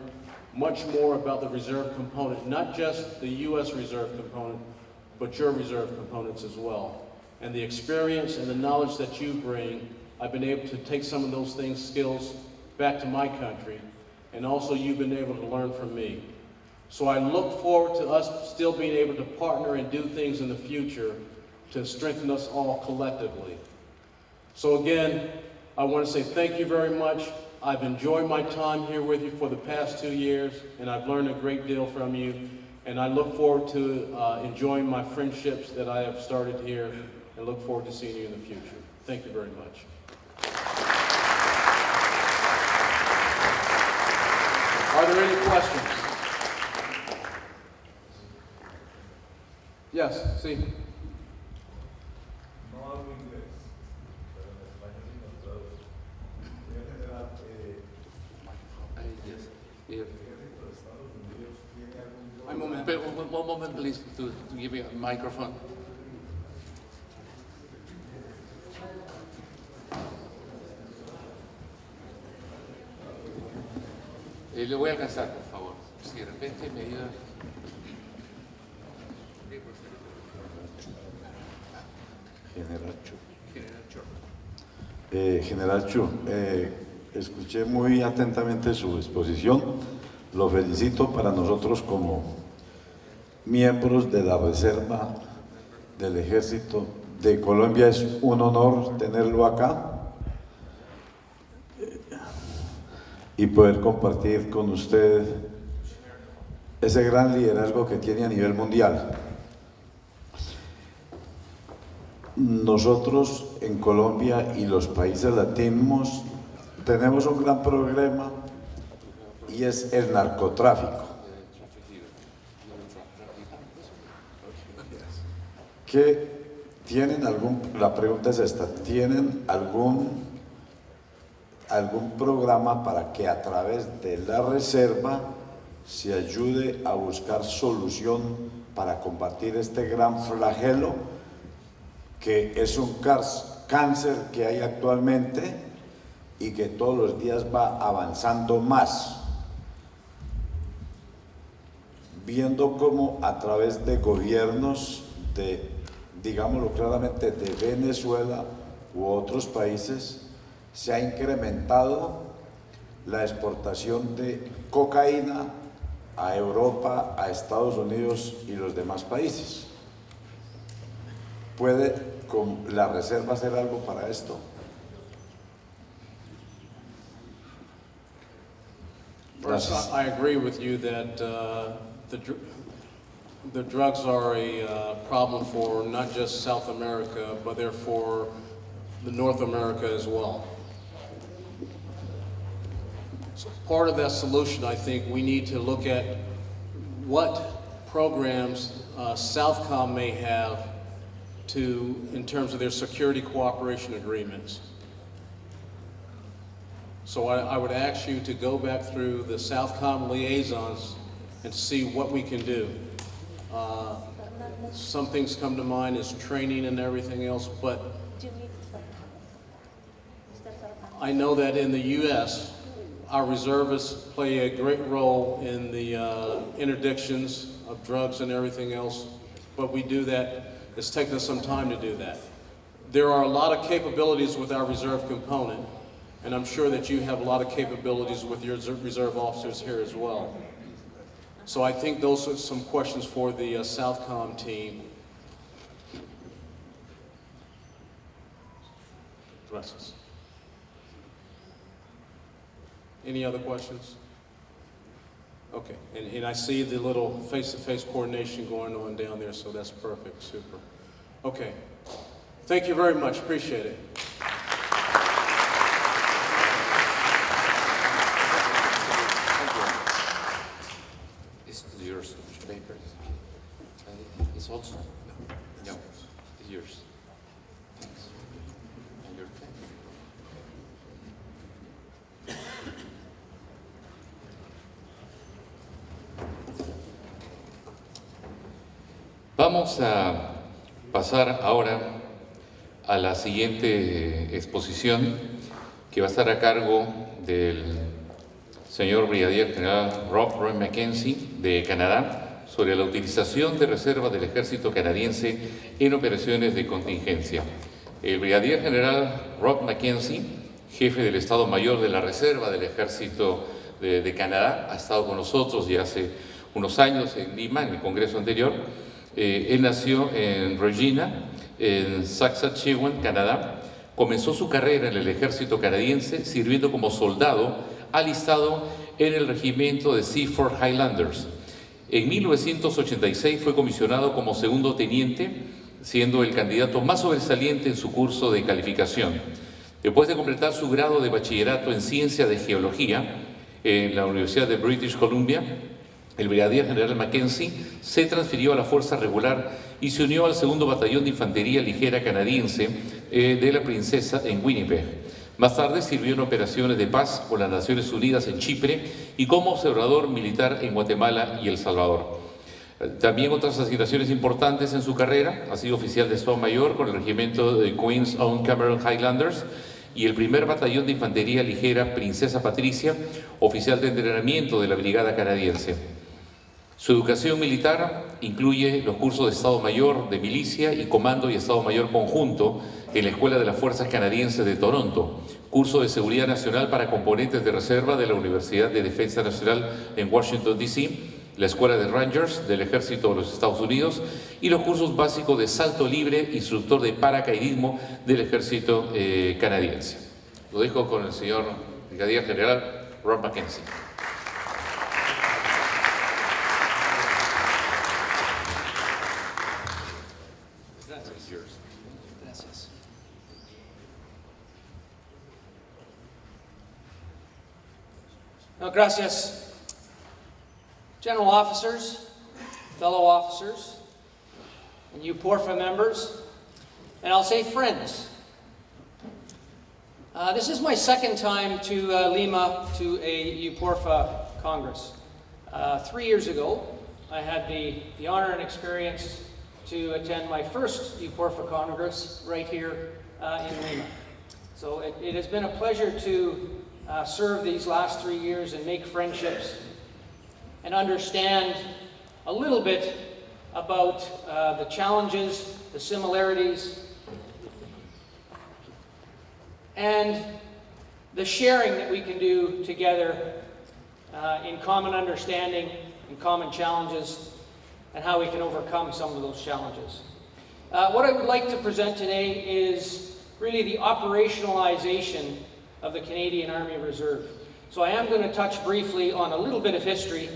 much more about the reserve component, not just the U.S. reserve component, but your reserve components as well. And the experience and the knowledge that you bring, I've been able to take some of those skills back to my country, and also you've been able to learn from me. So I look forward to us still being able to partner and do things in the future to strengthen us all collectively. So again, I want to say thank you very much. I've enjoyed my time here with you for the past 2 years, and I've learned a great deal from you. And I look forward to enjoying my friendships that I have started here, and look forward to seeing you in the future. Thank you very much. Are there any questions? Yes, sí. No hablo inglés, pero en español sí nos traduce. Señor general, el ejército de Estados Unidos tiene algún programa. One moment, please, to give you a microphone. Le voy a alcanzar, por favor. Si de repente me ayuda. General Chu, escuché muy atentamente su exposición. Lo felicito. Para nosotros como miembros de la Reserva del Ejército de Colombia es un honor tenerlo acá y poder compartir con usted ese gran liderazgo que tiene a nivel mundial. Nosotros en Colombia y los países latinos tenemos un gran problema y es el narcotráfico. La pregunta es esta, ¿tienen algún programa para que a través de la reserva se ayude a buscar solución para combatir este gran flagelo que es un cáncer que hay actualmente y que todos los días va avanzando más? Viendo cómo a través de gobiernos digámoslo claramente, de Venezuela u otros países, se ha incrementado la exportación de cocaína a Europa, a Estados Unidos y los demás países. ¿Puede con la reserva hacer algo para esto? First, I agree with you that the drugs are a problem for not just South America, but they're for the North America as well. So part of that solution, I think we need to look at what programs Southcom may have in terms of their security cooperation agreements. So I would ask you to go back through the Southcom liaisons and see what we can do. some things come to mind as training and everything else, but I know that in the U.S., our reservists play a great role in the interdictions of drugs and everything else, but we do that. It's taken us some time to do that. There are a lot of capabilities with our reserve component, and I'm sure that you have a lot of capabilities with your reserve officers here as well. So I think those are some questions for the Southcom team. Gracias. Any other questions? Okay, and I see the little face-to-face coordination going on down there, so that's perfect, super. Okay, thank you very much, appreciate it. Is yours paper? It's also? No, it's yours. Thanks. And your pen. Vamos a pasar ahora a la siguiente exposición que va a estar a cargo del señor Brigadier General Roy Mackenzie de Canadá sobre la utilización de reservas del ejército canadiense en operaciones de contingencia. El Brigadier General Roy Mackenzie, jefe del Estado Mayor de la Reserva del Ejército de Canadá, ha estado con nosotros ya hace unos años en Lima, en el Congreso anterior. Él nació en Regina, en Saskatchewan, Canadá. Comenzó su carrera en el ejército canadiense sirviendo como soldado alistado en el regimiento de Seaford Highlanders. En 1986 fue comisionado como segundo teniente, siendo el candidato más sobresaliente en su curso de calificación. Después de completar su grado de bachillerato en Ciencia de Geología en la Universidad de British Columbia, el brigadier general Mackenzie se transfirió a la fuerza regular y se unió al segundo batallón de infantería ligera canadiense de la Princesa en Winnipeg. Más tarde sirvió en operaciones de paz con las Naciones Unidas en Chipre y como observador militar en Guatemala y El Salvador. También otras asignaciones importantes en su carrera: ha sido oficial de Estado Mayor con el regimiento de Queen's Own Cameron Highlanders y el primer batallón de infantería ligera Princesa Patricia, oficial de entrenamiento de la Brigada Canadiense. Su educación militar incluye los cursos de Estado Mayor de Milicia y Comando y Estado Mayor Conjunto en la Escuela de las Fuerzas Canadienses de Toronto, curso de Seguridad Nacional para componentes de reserva de la Universidad de Defensa Nacional en Washington, D.C., la Escuela de Rangers del Ejército de los Estados Unidos y los cursos básicos de salto libre, instructor de paracaidismo del Ejército canadiense. Lo dejo con el señor Brigadier General Roy Mackenzie. Gracias. No, gracias. General officers, fellow officers, and you PORFA members, and I'll say friends. This is my second time to Lima to a UPORFA Congress. 3 years ago, I had the honor and experience to attend my first UPORFA Congress right here in Lima. So it has been a pleasure to serve these last 3 years and make friendships and understand a little bit about the challenges, the similarities, and the sharing that we can do together in common understanding and common challenges, and how we can overcome some of those challenges. What I would like to present today is really the operationalization of the Canadian Army Reserve. So I am going to touch briefly on a little bit of history,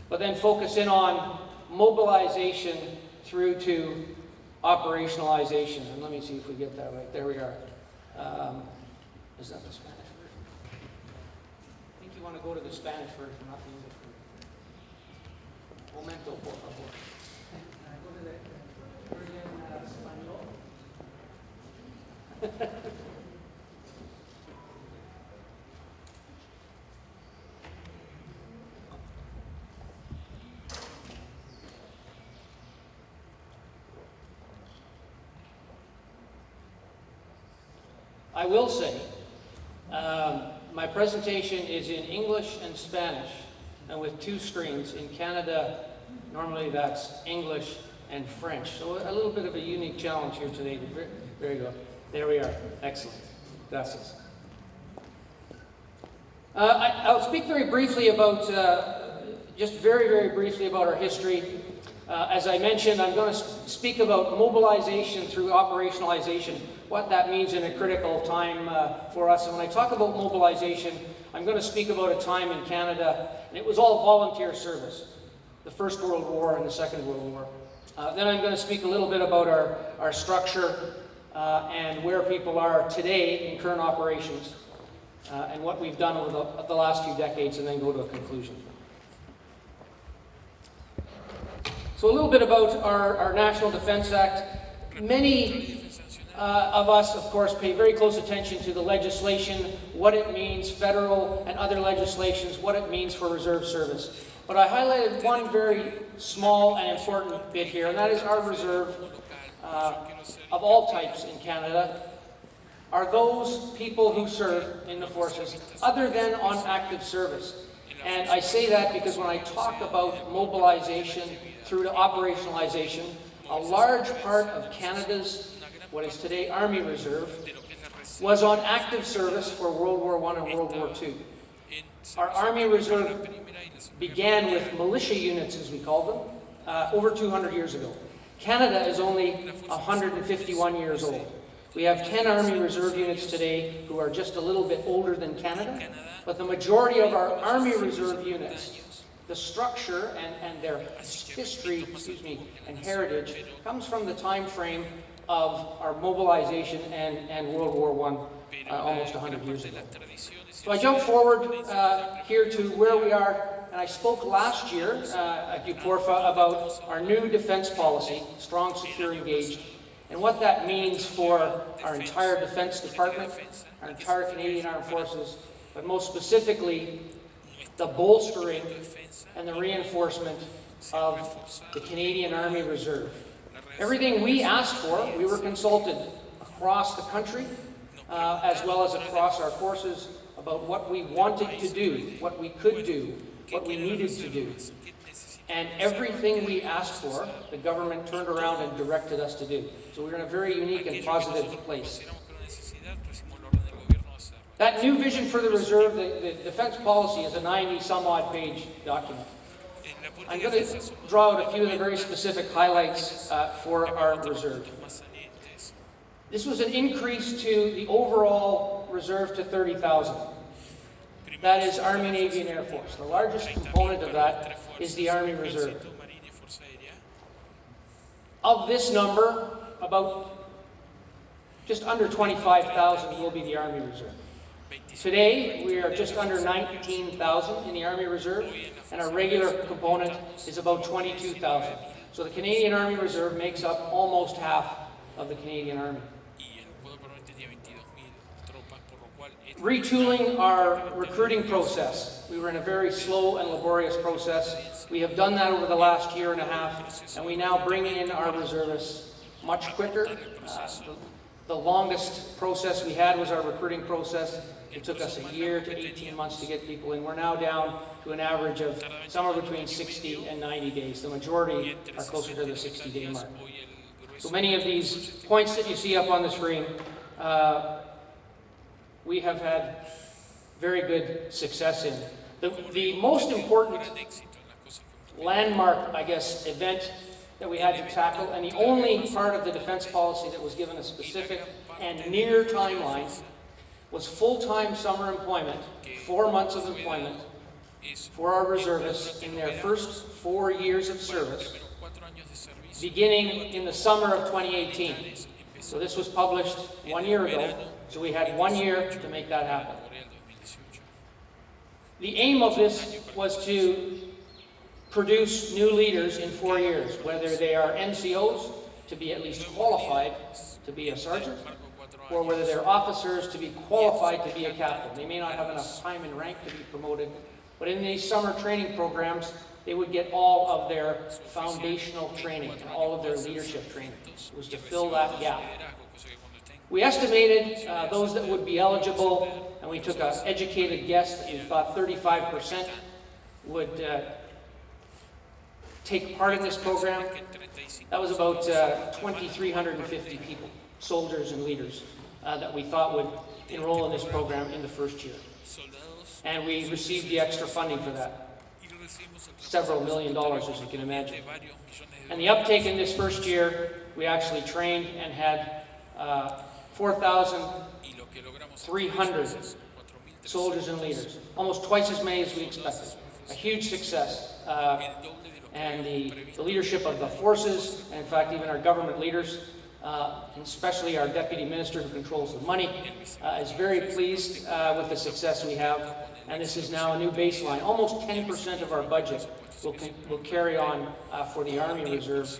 but then focus in on mobilization through to operationalization. And let me see if we get that right. There we are. Is that the Spanish version? I think you want to go to the Spanish version, not the English version. Momento, por favor. Can I go to the version Espanol? I will say, my presentation is in English and Spanish, and with 2 screens. In Canada, normally that's English and French. So a little bit of a unique challenge here today. There you go. There we are. Excellent. Gracias. I'll speak very briefly about, just very briefly about our history. As I mentioned, I'm going to speak about mobilization through operationalization, what that means in a critical time for us. And when I talk about mobilization, I'm going to speak about a time in Canada, and it was all volunteer service, the First World War and the Second World War. Then I'm going to speak a little bit about our structure and where people are today in current operations and what we've done over the last few decades, and then go to a conclusion. So a little bit about our National Defense Act. Many of us, of course, pay very close attention to the legislation, what it means, federal and other legislations, what it means for reserve service. But I highlighted one very small and important bit here, and that is our reserve of all types in Canada are those people who serve in the forces other than on active service. And I say that because when I talk about mobilization through to operationalization, a large part of Canada's, what is today Army Reserve, was on active service for World War I and World War II. Our Army Reserve began with militia units, as we call them, over 200 years ago. Canada is only 151 years old. We have 10 Army Reserve units today who are just a little bit older than Canada, but the majority of our Army Reserve units, the structure and their history, and heritage comes from the time frame of our mobilization and World War I almost 100 years ago. So I jump forward here to where we are, and I spoke last year at UPORFA about our new defense policy, Strong, Secure, Engaged, and what that means for our entire Defense Department, our entire Canadian Armed Forces, but most specifically, the bolstering and the reinforcement of the Canadian Army Reserve. Everything we asked for, we were consulted across the country, as well as across our forces, about what we wanted to do, what we could do, what we needed to do. And everything we asked for, the government turned around and directed us to do. So we're in a very unique and positive place. That new vision for the reserve, the defense policy, is a 90-some-odd page document. I'm going to draw out a few of the very specific highlights for our reserve. This was an increase to the overall reserve to 30,000. That is Army, Navy, and Air Force. The largest component of that is the Army Reserve. Of this number, about just under 25,000 will be the Army Reserve. Today, we are just under 19,000 in the Army Reserve, and our regular component is about 22,000. So the Canadian Army Reserve makes up almost half of the Canadian Army. Retooling our recruiting process. We were in a very slow and laborious process. We have done that over the last year and a half, and we now bring in our reservists much quicker. The longest process we had was our recruiting process. It took us a year to 18 months to get people in. We're now down to an average of somewhere between 60 and 90 days. The majority are closer to the 60-day mark. So many of these points that you see up on the screen, we have had very good success in. The most important landmark, I guess, event that we had to tackle, and the only part of the defense policy that was given a specific and near timeline, was full-time summer employment, 4 months of employment for our reservists in their first 4 years of service, beginning in the summer of 2018. So this was published 1 year ago, so we had 1 year to make that happen. The aim of this was to produce new leaders in 4 years, whether they are NCOs, to be at least qualified to be a sergeant, or whether they're officers to be qualified to be a captain. They may not have enough time and rank to be promoted, but in these summer training programs, they would get all of their foundational training and all of their leadership training. It was to fill that gap. We estimated those that would be eligible, and we took an educated guess that we thought 35% would take part in this program. That was about 2,350 people, soldiers and leaders, that we thought would enroll in this program in the first year. And we received the extra funding for that, several $1 million, as you can imagine. And the uptake in this first year, we actually trained and had 4,300 soldiers and leaders, almost twice as many as we expected. A huge success. And the leadership of the forces, and in fact even our government leaders, and especially our deputy minister who controls the money, is very pleased with the success we have. And this is now a new baseline. Almost 10% of our budget will carry on for the Army Reserve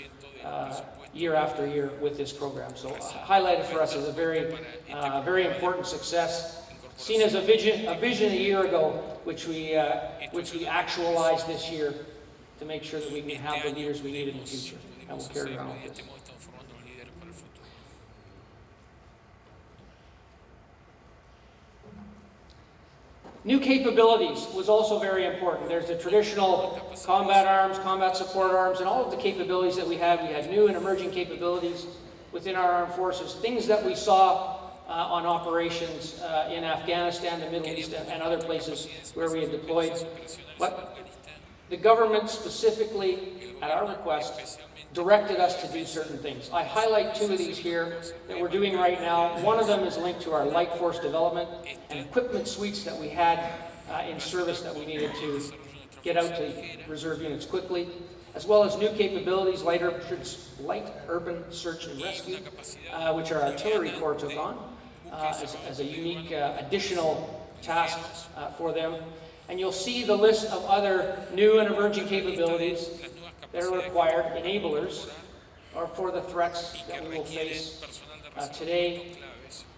year after year with this program. So highlighted for us as a very important success, seen as a vision a year ago, which we actualized this year to make sure that we can have the leaders we need in the future, and we'll carry on with this. New capabilities was also very important. There's the traditional combat arms, combat support arms, and all of the capabilities that we had. We had new and emerging capabilities within our armed forces, things that we saw on operations in Afghanistan, the Middle East, and other places where we had deployed. But the government specifically, at our request, directed us to do certain things. I highlight two of these here that we're doing right now. One of them is linked to our light force development and equipment suites that we had in service that we needed to get out to reserve units quickly, as well as new capabilities, light urban search and rescue, which our artillery corps took on as a unique additional task for them. And you'll see the list of other new and emerging capabilities that are required, enablers, or for the threats that we will face today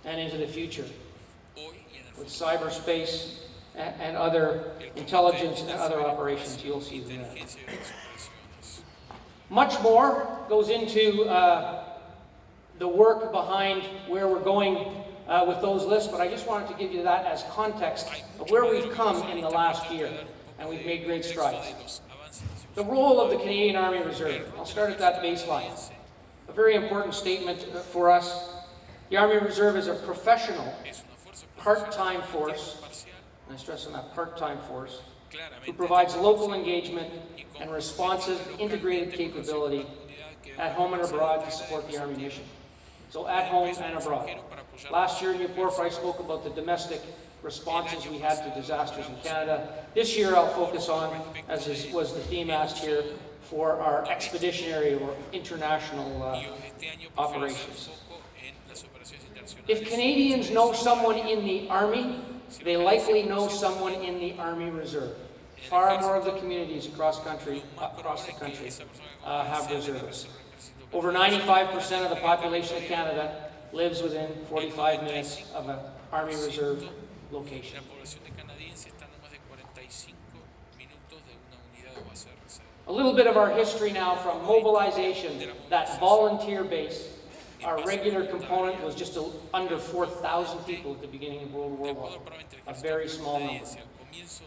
and into the future with cyberspace and other intelligence and other operations. You'll see them there. Much more goes into the work behind where we're going with those lists, but I just wanted to give you that as context of where we've come in the last year, and we've made great strides. The role of the Canadian Army Reserve. I'll start at that baseline. A very important statement for us. The Army Reserve is a professional, part-time force, and I stress on that, part-time force, who provides local engagement and responsive, integrated capability at home and abroad to support the Army mission. So at home and abroad. Last year in Newport, I spoke about the domestic responses we had to disasters in Canada. This year I'll focus on, as was the theme asked here, for our expeditionary or international operations. If Canadians know someone in the Army, they likely know someone in the Army Reserve. Far more of the communities across the country have reservists. Over 95% of the population of Canada lives within 45 minutes of an Army Reserve location. A little bit of our history now from mobilization, that volunteer base. Our regular component was just under 4,000 people at the beginning of World War I, a very small number.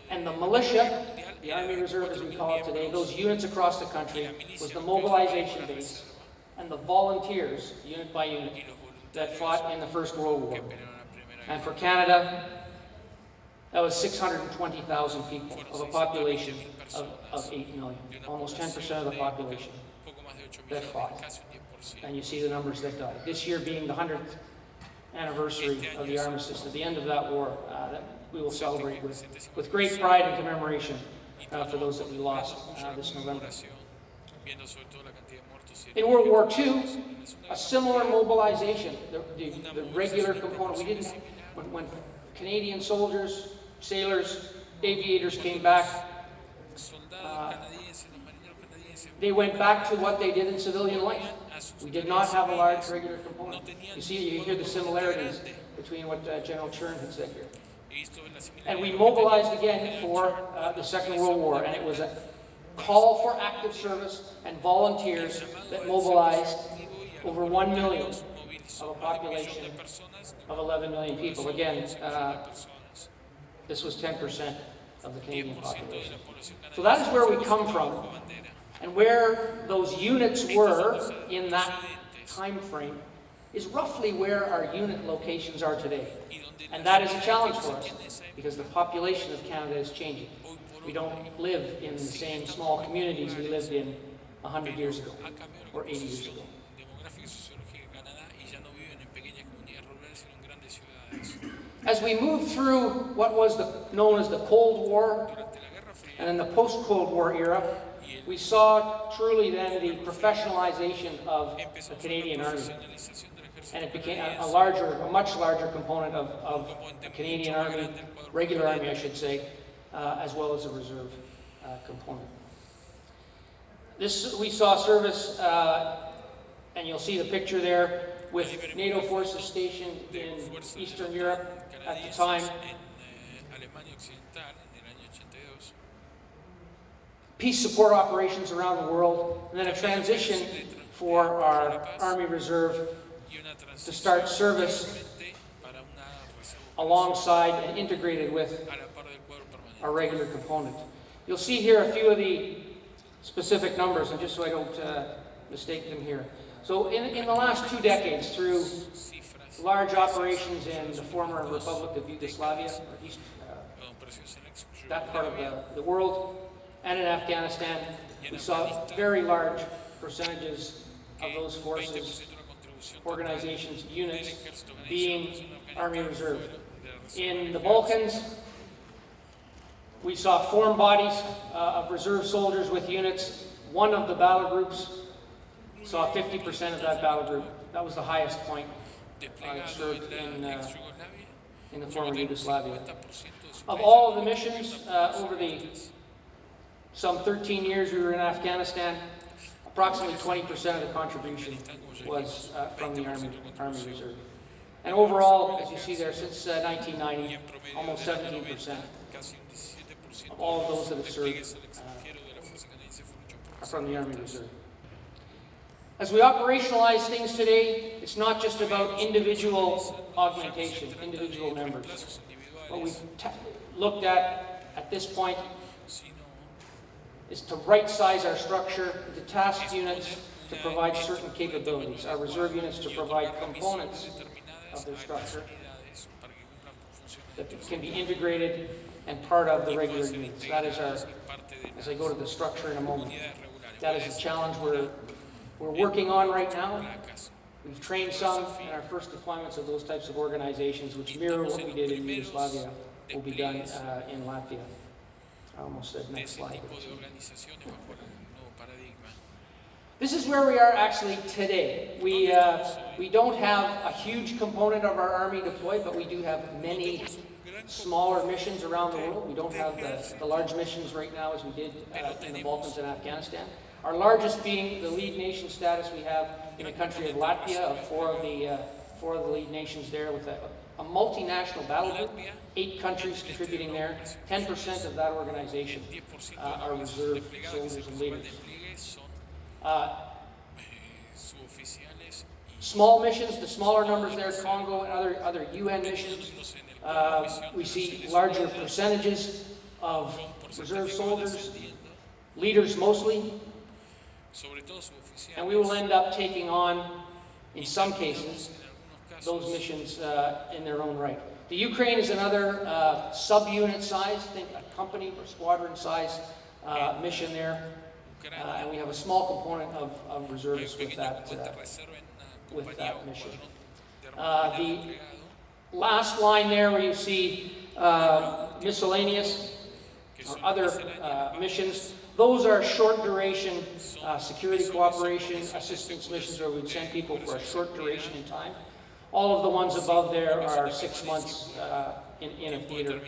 And the militia, the Army Reserve as we call it today, those units across the country, was the mobilization base, and the volunteers, unit by unit, that fought in the First World War. And for Canada, that was 620,000 people of a population of 8 million, almost 10% of the population that fought. And you see the numbers that died. This year being the 100th anniversary of the armistice, at the end of that war, that we will celebrate with great pride and commemoration for those that we lost this November. In World War II, a similar mobilization, the regular component, we didn't, when Canadian soldiers, sailors, aviators came back, they went back to what they did in civilian life. We did not have a large regular component. You hear the similarities between what General Chern had said here. And we mobilized again for the Second World War, and it was a call for active service and volunteers that mobilized over 1 million of a population of 11 million people. Again, this was 10% of the Canadian population. So that is where we come from, and where those units were in that time frame is roughly where our unit locations are today. And that is a challenge for us, because the population of Canada is changing. We don't live in the same small communities we lived in 100 years ago or 80 years ago. As we move through what was known as the Cold War and in the post-Cold War era, we saw truly then the professionalization of the Canadian Army. And it became a much larger component of the Canadian Army, regular Army I should say, as well as a reserve component. We saw service, and you'll see the picture there, with NATO forces stationed in Eastern Europe at the time. Peace support operations around the world, and then a transition for our Army Reserve to start service alongside and integrated with our regular component. You'll see here a few of the specific numbers, and just so I don't mistake them here. So in the last 2 decades, through large operations in the former Republic of Yugoslavia, or East, that part of the world, and in Afghanistan, we saw very large percentages of those forces, organizations, units being Army Reserve. In the Balkans, we saw formed bodies of reserve soldiers with units. One of the battle groups saw 50% of that battle group. That was the highest point served in the former Yugoslavia. Of all of the missions over the some 13 years we were in Afghanistan, approximately 20% of the contribution was from the Army Reserve. And overall, as you see there, since 1990, almost 17% of all of those that have served are from the Army Reserve. As we operationalize things today, it's not just about individual augmentation, individual members. What we've looked at this point is to right-size our structure, the task units to provide certain capabilities, our reserve units to provide components of their structure that can be integrated and part of the regular units. That is our, as I go to the structure in a moment, that is a challenge we're working on right now. We've trained some in our first deployments of those types of organizations, which mirror what we did in Yugoslavia, will be done in Latvia. I almost said next slide. This is where we are actually today. We don't have a huge component of our Army deployed, but we do have many smaller missions around the world. We don't have the large missions right now as we did in the Balkans and Afghanistan. Our largest being the lead nation status we have in the country of Latvia, of four of the lead nations there, with a multinational battle group, 8 countries contributing there. 10% of that organization are reserve soldiers and leaders. Small missions, the smaller numbers there, Congo and other UN missions. We see larger percentages of reserve soldiers, leaders mostly, and we will end up taking on, in some cases, those missions in their own right. The Ukraine is another sub-unit size, think a company or squadron size mission there, and we have a small component of reservists with that mission. The last line there where you see miscellaneous or other missions, those are short duration security cooperation assistance missions where we'd send people for a short duration in time. All of the ones above there are 6 months in a theater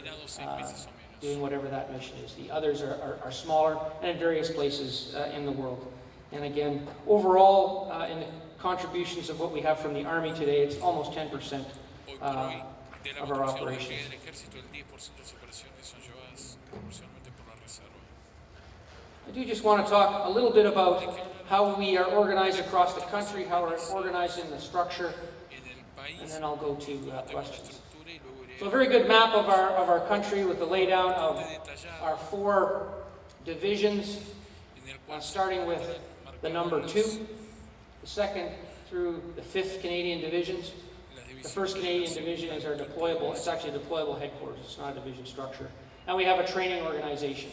doing whatever that mission is. The others are smaller and in various places in the world. And again, overall, in the contributions of what we have from the Army today, it's almost 10% of our operations. I do just want to talk a little bit about how we are organized across the country, how we're organized in the structure, and then I'll go to questions. So a very good map of our country with the laydown of our 4 divisions, starting with the number 2, the 2nd through the 5th Canadian divisions. The 1st Canadian division is our deployable, it's actually a deployable headquarters, it's not a division structure. And we have a training organization.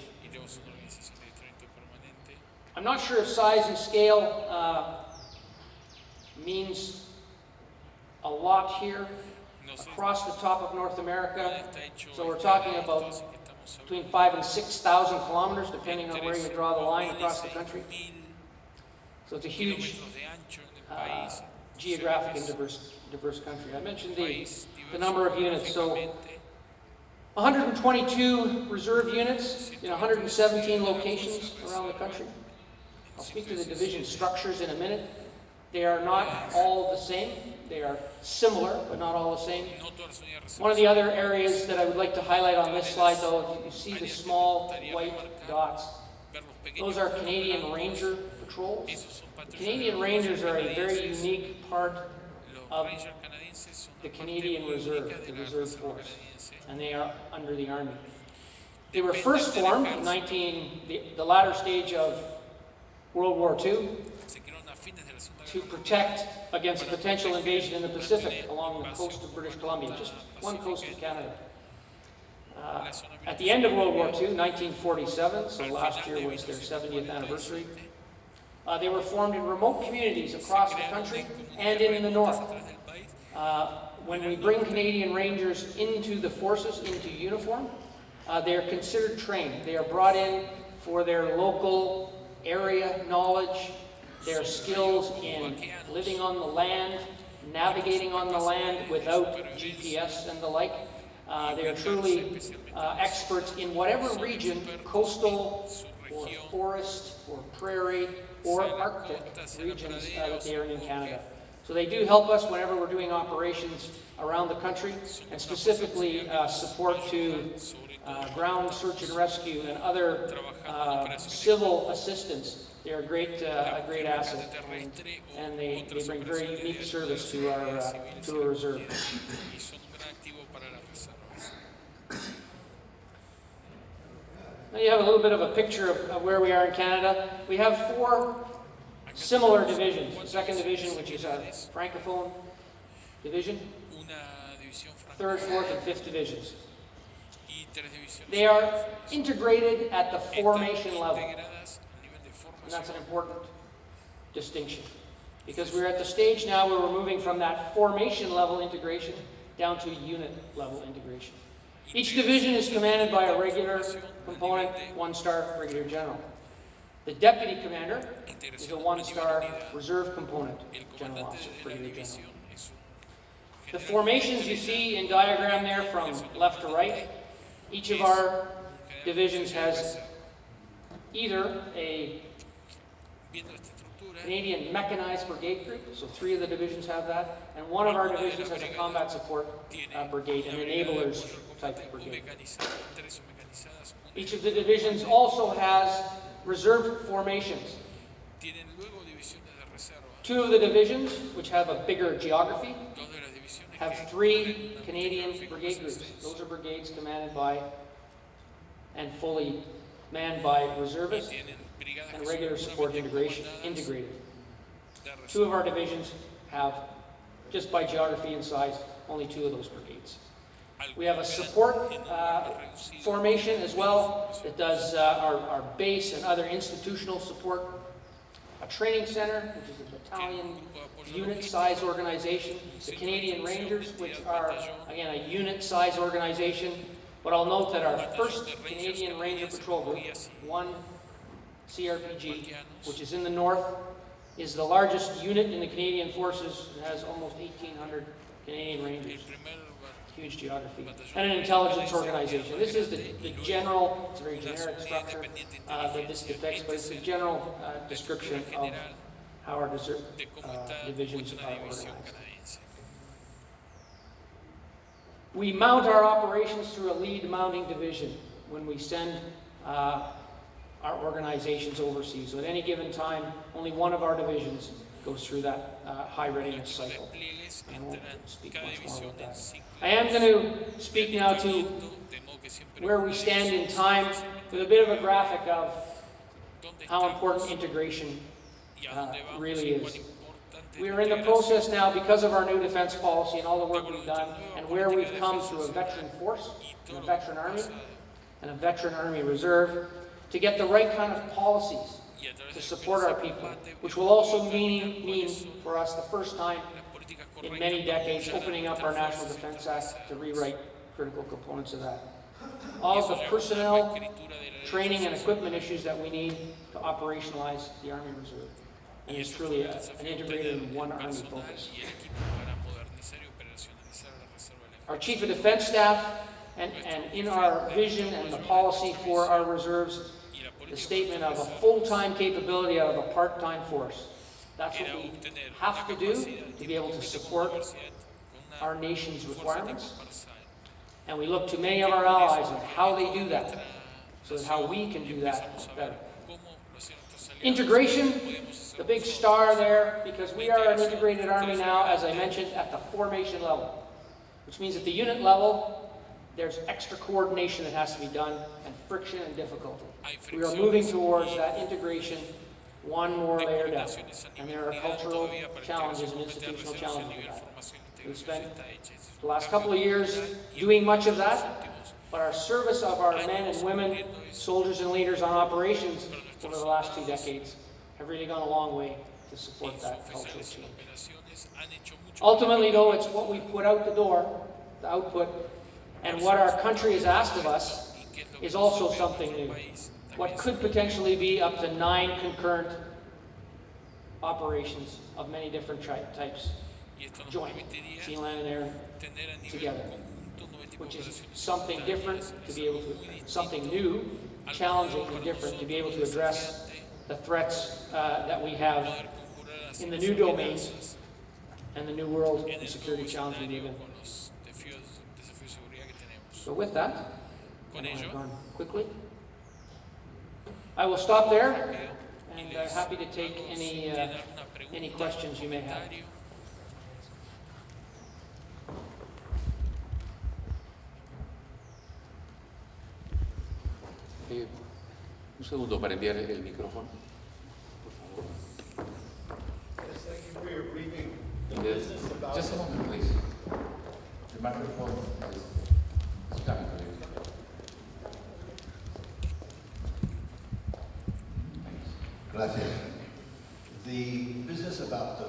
I'm not sure if size and scale means a lot here across the top of North America. So we're talking about between 5,000 and 6,000 kilometers, depending on where you draw the line across the country. So it's a huge geographic and diverse country. I mentioned the number of units. So 122 reserve units in 117 locations around the country. I'll speak to the division structures in a minute. They are not all the same. They are similar, but not all the same. One of the other areas that I would like to highlight on this slide, though, if you see the small white dots, those are Canadian Ranger patrols. The Canadian Rangers are a very unique part of the Canadian Reserve, the Reserve Force, and they are under the Army. They were first formed in the latter stage of World War II to protect against a potential invasion in the Pacific along the coast of British Columbia, just one coast of Canada. At the end of World War II, 1947, so last year was their 70th anniversary, they were formed in remote communities across the country and in the north. When we bring Canadian Rangers into the forces, into uniform, they are considered trained. They are brought in for their local area knowledge, their skills in living on the land, navigating on the land without GPS and the like. They are truly experts in whatever region, coastal or forest or prairie or Arctic regions that they are in Canada. So they do help us whenever we're doing operations around the country, and specifically support to ground search and rescue and other civil assistance. They're a great asset, and they bring very unique service to our reserve. Now you have a little bit of a picture of where we are in Canada. We have 4 similar divisions. The 2nd Division, which is our Francophone division, 3rd, 4th, and 5th Divisions. They are integrated at the formation level. And that's an important distinction, because we're at the stage now where we're moving from that formation level integration down to unit level integration. Each division is commanded by a regular component, 1-star brigadier general. The deputy commander is a 1-star reserve component general officer, brigadier general. The formations you see in diagram there from left to right, each of our divisions has either a Canadian Mechanized Brigade Group, so 3 of the divisions have that, and one of our divisions has a Combat Support Brigade, an enablers type of brigade. Each of the divisions also has reserve formations. 2 of the divisions, which have a bigger geography, have 3 Canadian brigade groups. Those are brigades commanded by and fully manned by reservists and regular support integrated. 2 of our divisions have, just by geography and size, only 2 of those brigades. We have a support formation as well that does our base and other institutional support. A training center, which is a battalion unit size organization. The Canadian Rangers, which are, again, a unit size organization. But I'll note that our 1st Canadian Ranger Patrol Group, 1 CRPG, which is in the north, is the largest unit in the Canadian Forces. It has almost 1,800 Canadian Rangers. Huge geography. And an intelligence organization. This is the general, it's a very generic structure that this depicts, but it's a general description of how our divisions are organized. We mount our operations through a lead mounting division when we send our organizations overseas. So at any given time, only one of our divisions goes through that high readiness cycle. I won't speak much more about that. I am going to speak now to where we stand in time with a bit of a graphic of how important integration really is. We are in the process now, because of our new defense policy and all the work we've done, and where we've come through a veteran force, and a veteran army, and a veteran army reserve, to get the right kind of policies to support our people, which will also mean for us the first time in many decades opening up our National Defense Act to rewrite critical components of that. All of the personnel, training, and equipment issues that we need to operationalize the Army Reserve. And it's truly an integrated one Army focus. Our Chief of Defense Staff, and in our vision and the policy for our reserves, the statement of a full-time capability out of a part-time force. That's what we have to do to be able to support our nation's requirements. And we look to many of our allies and how they do that, so that how we can do that better. Integration, the big star there, because we are an integrated Army now, as I mentioned, at the formation level, which means at the unit level, there's extra coordination that has to be done, and friction and difficulty. We are moving towards that integration one more layer down, and there are cultural challenges and institutional challenges with that. We've spent the last couple of years doing much of that, but our service of our men and women, soldiers and leaders on operations over the last 2 decades have really gone a long way to support that cultural change. Ultimately, though, it's what we put out the door, the output, and what our country has asked of us is also something new. What could potentially be up to 9 concurrent operations of many different types, joint, sea, land, and air, together, which is something different to be able to, something new, challenging and different to be able to address the threats that we have in the new domains and the new world and security challenge we live in. So with that, I know I've gone quickly. I will stop there, and I'm happy to take any questions you may have. Un segundo para enviar el micrófono. Yes, thank you for your briefing. Just a moment, please. The microphone is coming. Gracias. The business about the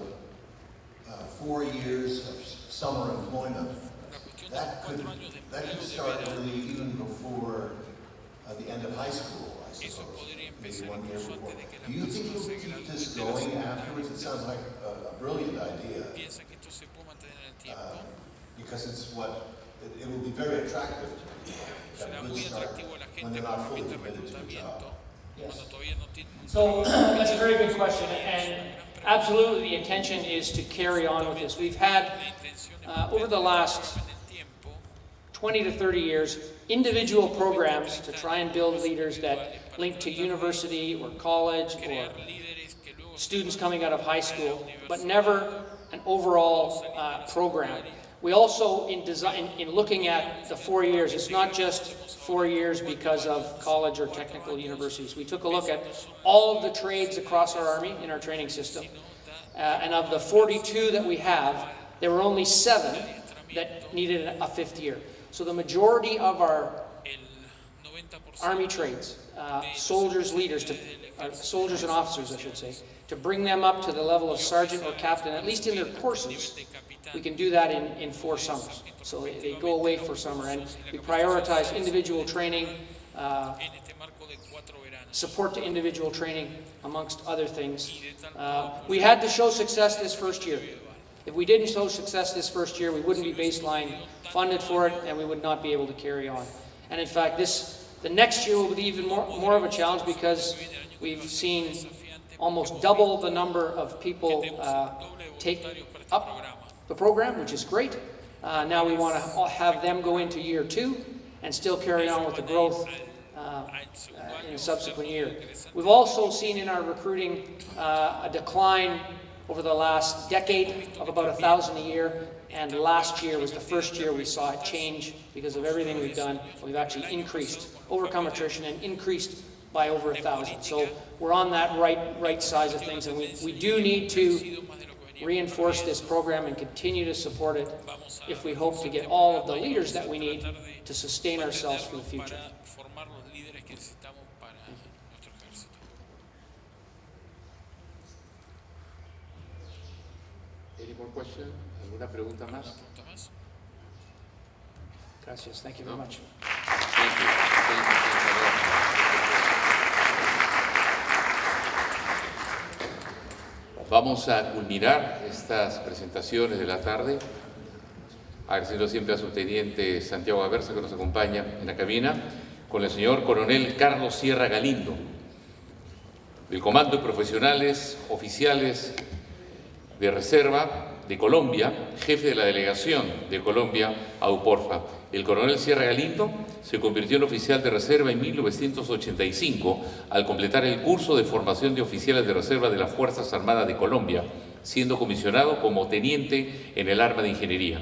4 years of summer employment, that could start really even before the end of high school, I suppose, maybe 1 year before. Do you think you'll keep this going afterwards? It sounds like a brilliant idea. Because it's it will be very attractive to people to have a good start when they're not fully committed to the job. Yes. So that's a very good question, and absolutely the intention is to carry on with this. We've had, over the last 20 to 30 years, individual programs to try and build leaders that link to university or college or students coming out of high school, but never an overall program. We also, in looking at the 4 years, it's not just 4 years because of college or technical universities. We took a look at all of the trades across our Army in our training system, and of the 42 that we have, there were only 7 that needed a 5th year. So the majority of our Army trades, soldiers, leaders, soldiers and officers, I should say, to bring them up to the level of sergeant or captain, at least in their courses, we can do that in 4 summers. So they go away for summer, and we prioritize individual training, support to individual training, amongst other things. We had to show success this first year. If we didn't show success this first year, we wouldn't be baseline funded for it, and we would not be able to carry on. And in fact, the next year will be even more of a challenge, because we've seen almost double the number of people take up the program, which is great. Now we want to have them go into year 2 and still carry on with the growth in a subsequent year. We've also seen in our recruiting a decline over the last decade of about 1,000 a year, and last year was the first year we saw it change because of everything we've done. We've actually increased, overcome attrition and increased by over 1,000. So we're on that right size of things, and we do need to reinforce this program and continue to support it if we hope to get all of the leaders that we need to sustain ourselves for the future. Any more question? ¿Alguna pregunta más? Gracias. Thank you very much. Thank you. Vamos a culminar estas presentaciones de la tarde, agradeciendo siempre a su teniente Santiago Aversa, que nos acompaña en la cabina, con el señor coronel Carlos Sierra Galindo, del Comando de Profesionales Oficiales de Reserva de Colombia, jefe de la delegación de Colombia a UPORFA. El coronel Sierra Galindo se convirtió en oficial de reserva en 1985 al completar el curso de formación de oficiales de reserva de las Fuerzas Armadas de Colombia, siendo comisionado como teniente en el arma de ingeniería.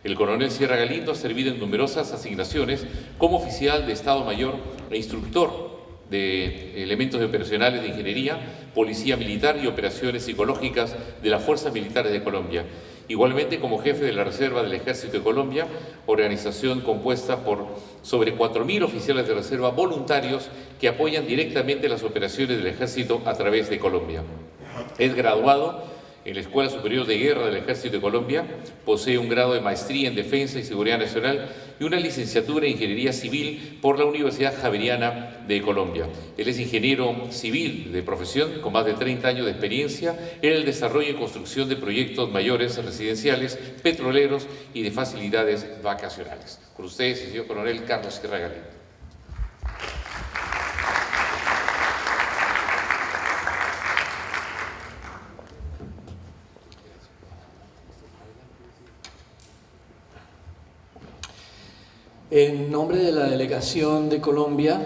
El coronel Sierra Galindo ha servido en numerosas asignaciones como oficial de Estado Mayor e instructor de elementos operacionales de ingeniería, policía militar y operaciones psicológicas de las Fuerzas Militares de Colombia. Igualmente como jefe de la Reserva del Ejército de Colombia, organización compuesta por sobre 4.000 oficiales de reserva voluntarios que apoyan directamente las operaciones del Ejército a través de Colombia. Es graduado en la Escuela Superior de Guerra del Ejército de Colombia, posee un grado de maestría en Defensa y Seguridad Nacional y una licenciatura en Ingeniería Civil por la Universidad Javeriana de Colombia. Él es ingeniero civil de profesión con más de 30 años de experiencia en el desarrollo y construcción de proyectos mayores residenciales, petroleros y de facilidades vacacionales. Con ustedes, el señor coronel Carlos Sierra Galindo. En nombre de la Delegación de Colombia,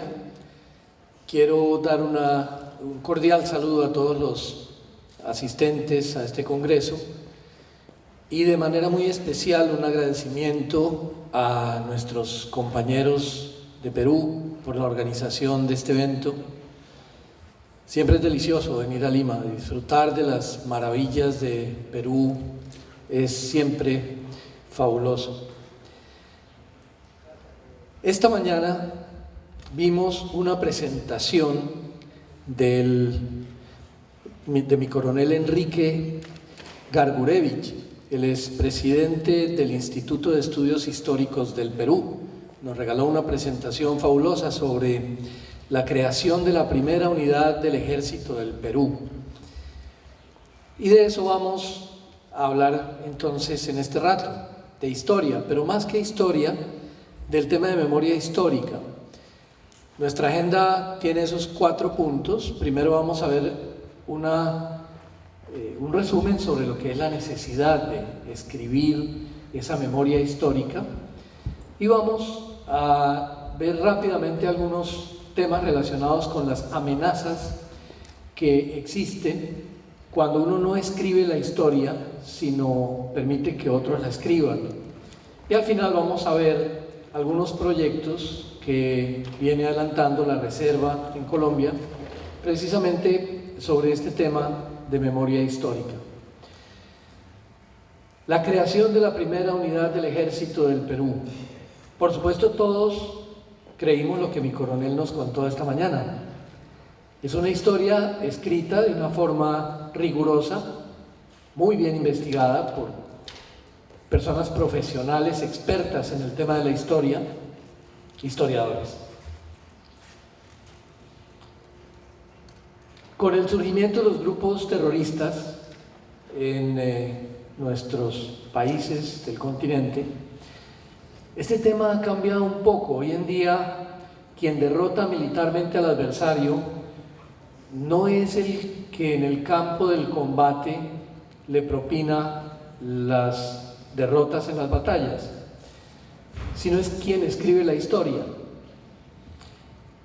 quiero dar un cordial saludo a todos los asistentes a este congreso y de manera muy especial un agradecimiento a nuestros compañeros de Perú por la organización de este evento. Siempre es delicioso venir a Lima, disfrutar de las maravillas de Perú es siempre fabuloso. Esta mañana vimos una presentación de mi coronel Enrique Gargurevich. Él es presidente del Instituto de Estudios Históricos del Perú. Nos regaló una presentación fabulosa sobre la creación de la primera unidad del Ejército del Perú. Y de eso vamos a hablar entonces en este rato, de historia, pero más que historia, del tema de memoria histórica. Nuestra agenda tiene esos 4 puntos. Primero vamos a ver un resumen sobre lo que es la necesidad de escribir esa memoria histórica y vamos a ver rápidamente algunos temas relacionados con las amenazas que existen cuando uno no escribe la historia, sino permite que otros la escriban. Y al final vamos a ver algunos proyectos que viene adelantando la Reserva en Colombia, precisamente sobre este tema de memoria histórica. La creación de la primera unidad del Ejército del Perú. Por supuesto, todos creímos lo que mi coronel nos contó esta mañana. Es una historia escrita de una forma rigurosa, muy bien investigada por personas profesionales, expertas en el tema de la historia, historiadores. Con el surgimiento de los grupos terroristas en nuestros países del continente, este tema ha cambiado un poco. Hoy en día, quien derrota militarmente al adversario no es el que en el campo del combate le propina las derrotas en las batallas, sino es quien escribe la historia.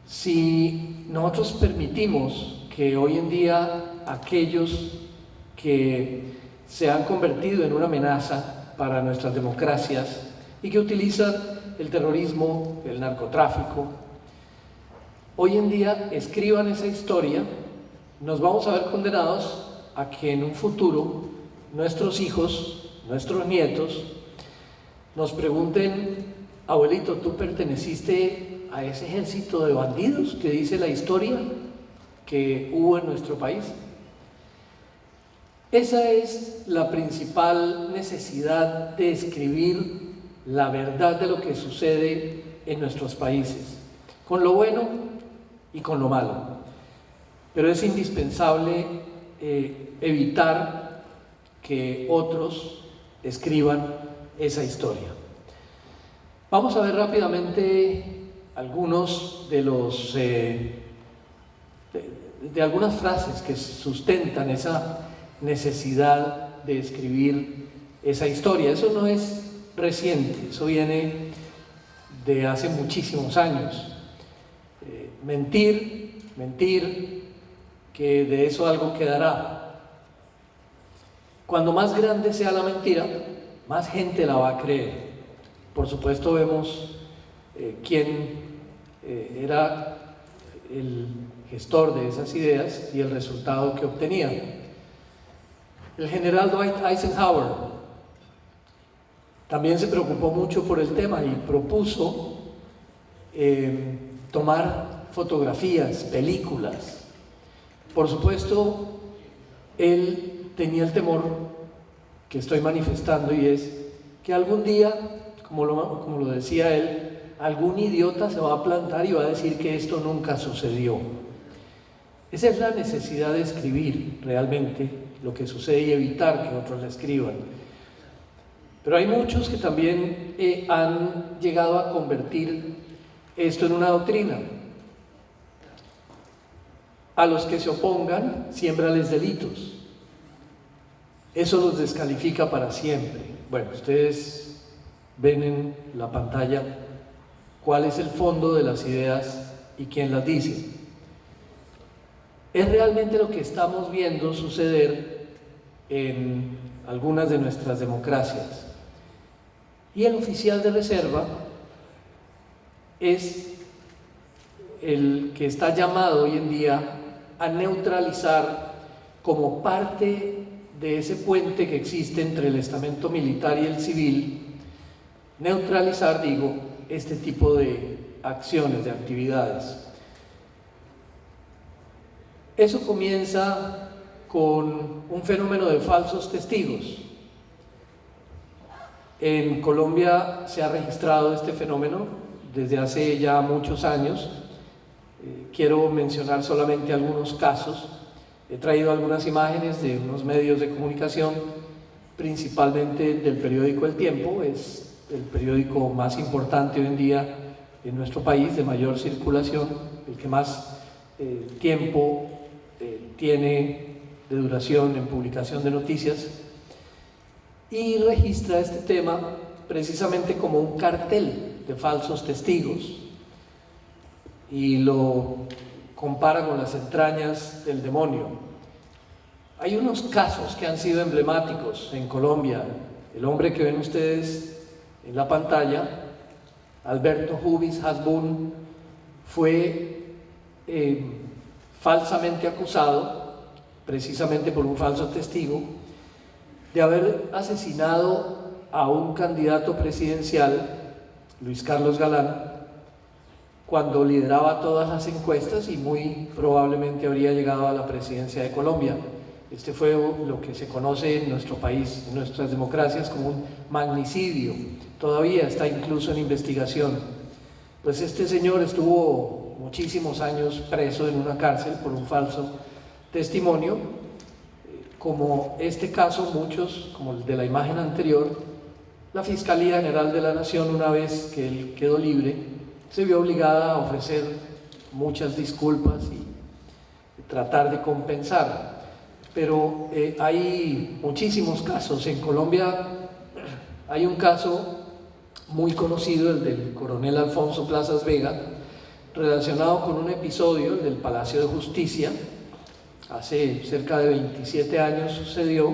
Si nosotros permitimos que hoy en día aquellos que se han convertido en una amenaza para nuestras democracias y que utilizan el terrorismo, el narcotráfico. Hoy en día escriban esa historia, nos vamos a ver condenados a que en un futuro nuestros hijos, nuestros nietos, nos pregunten: abuelito, ¿tú perteneciste a ese ejército de bandidos que dice la historia que hubo en nuestro país? Esa es la principal necesidad de escribir la verdad de lo que sucede en nuestros países, con lo bueno y con lo malo. Pero es indispensable evitar que otros escriban esa historia. Vamos a ver rápidamente algunos de los de algunas frases que sustentan esa necesidad de escribir esa historia. Eso no es reciente, eso viene de hace muchísimos años. Mentir, que de eso algo quedará. Cuando más grande sea la mentira, más gente la va a creer. Por supuesto vemos quién era el gestor de esas ideas y el resultado que obtenía. El general Dwight Eisenhower también se preocupó mucho por el tema y propuso tomar fotografías, películas. Por supuesto, él tenía el temor que estoy manifestando, y es que algún día, como lo decía él, algún idiota se va a plantar y va a decir que esto nunca sucedió. Esa es la necesidad de escribir realmente lo que sucede y evitar que otros la escriban. Pero hay muchos que también han llegado a convertir esto en una doctrina. A los que se opongan, siémbrales delitos. Eso los descalifica para siempre. Bueno, ustedes ven en la pantalla cuál es el fondo de las ideas y quién las dice. Es realmente lo que estamos viendo suceder en algunas de nuestras democracias. Y el oficial de reserva es el que está llamado hoy en día a neutralizar, como parte de ese puente que existe entre el estamento militar y el civil, neutralizar, este tipo de acciones, de actividades. Eso comienza con un fenómeno de falsos testigos. En Colombia se ha registrado este fenómeno desde hace ya muchos años. Quiero mencionar solamente algunos casos. He traído algunas imágenes de unos medios de comunicación, principalmente del periódico El Tiempo. Es el periódico más importante hoy en día en nuestro país, de mayor circulación, el que más tiempo tiene de duración en publicación de noticias, y registra este tema precisamente como un cartel de falsos testigos y lo compara con las entrañas del demonio. Hay unos casos que han sido emblemáticos en Colombia. El hombre que ven ustedes en la pantalla, Alberto Jubis Hasbún, fue falsamente acusado, precisamente por un falso testigo, de haber asesinado a un candidato presidencial, Luis Carlos Galán, cuando lideraba todas las encuestas y muy probablemente habría llegado a la presidencia de Colombia. Este fue lo que se conoce en nuestro país, en nuestras democracias, como un magnicidio. Todavía está incluso en investigación. Pues este señor estuvo muchísimos años preso en una cárcel por un falso testimonio. Como este caso, muchos, como el de la imagen anterior, la Fiscalía General de la Nación, una vez que él quedó libre, se vio obligada a ofrecer muchas disculpas y tratar de compensar. Pero hay muchísimos casos. En Colombia hay un caso muy conocido, el del coronel Alfonso Plazas Vega, relacionado con un episodio del Palacio de Justicia, hace cerca de 27 años sucedió.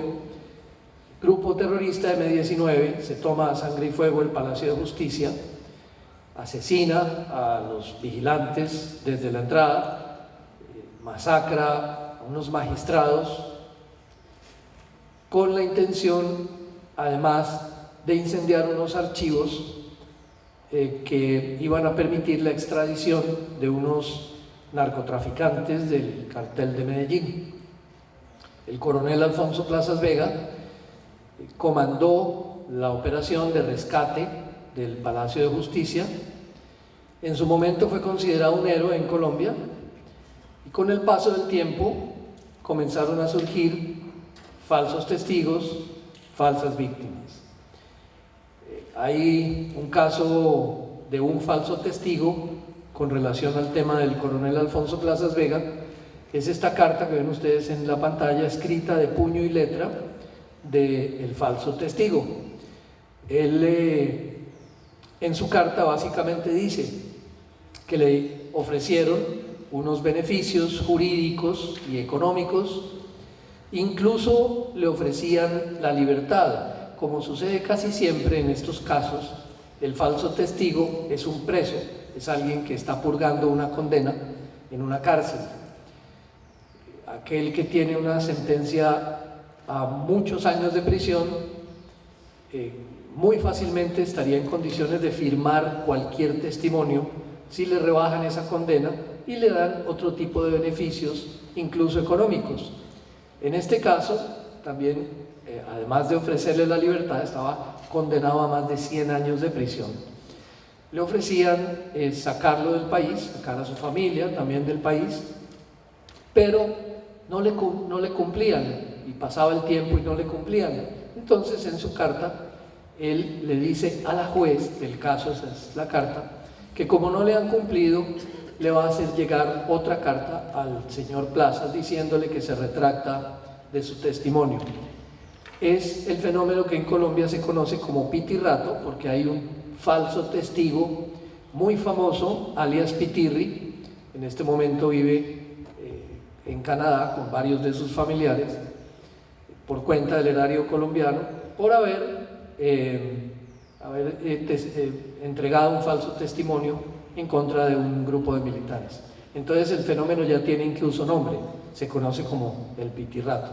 Grupo terrorista M-19 se toma a sangre y fuego el Palacio de Justicia, asesina a los vigilantes desde la entrada, masacra a unos magistrados con la intención, además, de incendiar unos archivos que iban a permitir la extradición de unos narcotraficantes del cartel de Medellín. El coronel Alfonso Plazas Vega comandó la operación de rescate del Palacio de Justicia. En su momento fue considerado un héroe en Colombia y con el paso del tiempo comenzaron a surgir falsos testigos, falsas víctimas. Hay un caso de un falso testigo con relación al tema del coronel Alfonso Plazas Vega, que es esta carta que ven ustedes en la pantalla, escrita de puño y letra del falso testigo. Él en su carta básicamente dice que le ofrecieron unos beneficios jurídicos y económicos, incluso le ofrecían la libertad. Como sucede casi siempre en estos casos, el falso testigo es un preso, es alguien que está purgando una condena en una cárcel. Aquel que tiene una sentencia a muchos años de prisión, muy fácilmente estaría en condiciones de firmar cualquier testimonio si le rebajan esa condena y le dan otro tipo de beneficios, incluso económicos. En este caso, también, además de ofrecerle la libertad, estaba condenado a más de 100 años de prisión. Le ofrecían sacarlo del país, sacar a su familia también del país, pero no le cumplían, y pasaba el tiempo y no le cumplían. Entonces, en su carta, él le dice a la juez del caso, esa es la carta, que como no le han cumplido, le va a hacer llegar otra carta al señor Plazas diciéndole que se retracta de su testimonio. Es el fenómeno que en Colombia se conoce como pitirrato, porque hay un falso testigo muy famoso, alias Pitirri, en este momento vive en Canadá con varios de sus familiares, por cuenta del erario colombiano, por haber entregado un falso testimonio en contra de un grupo de militares. Entonces el fenómeno ya tiene incluso nombre, se conoce como el pitirrato.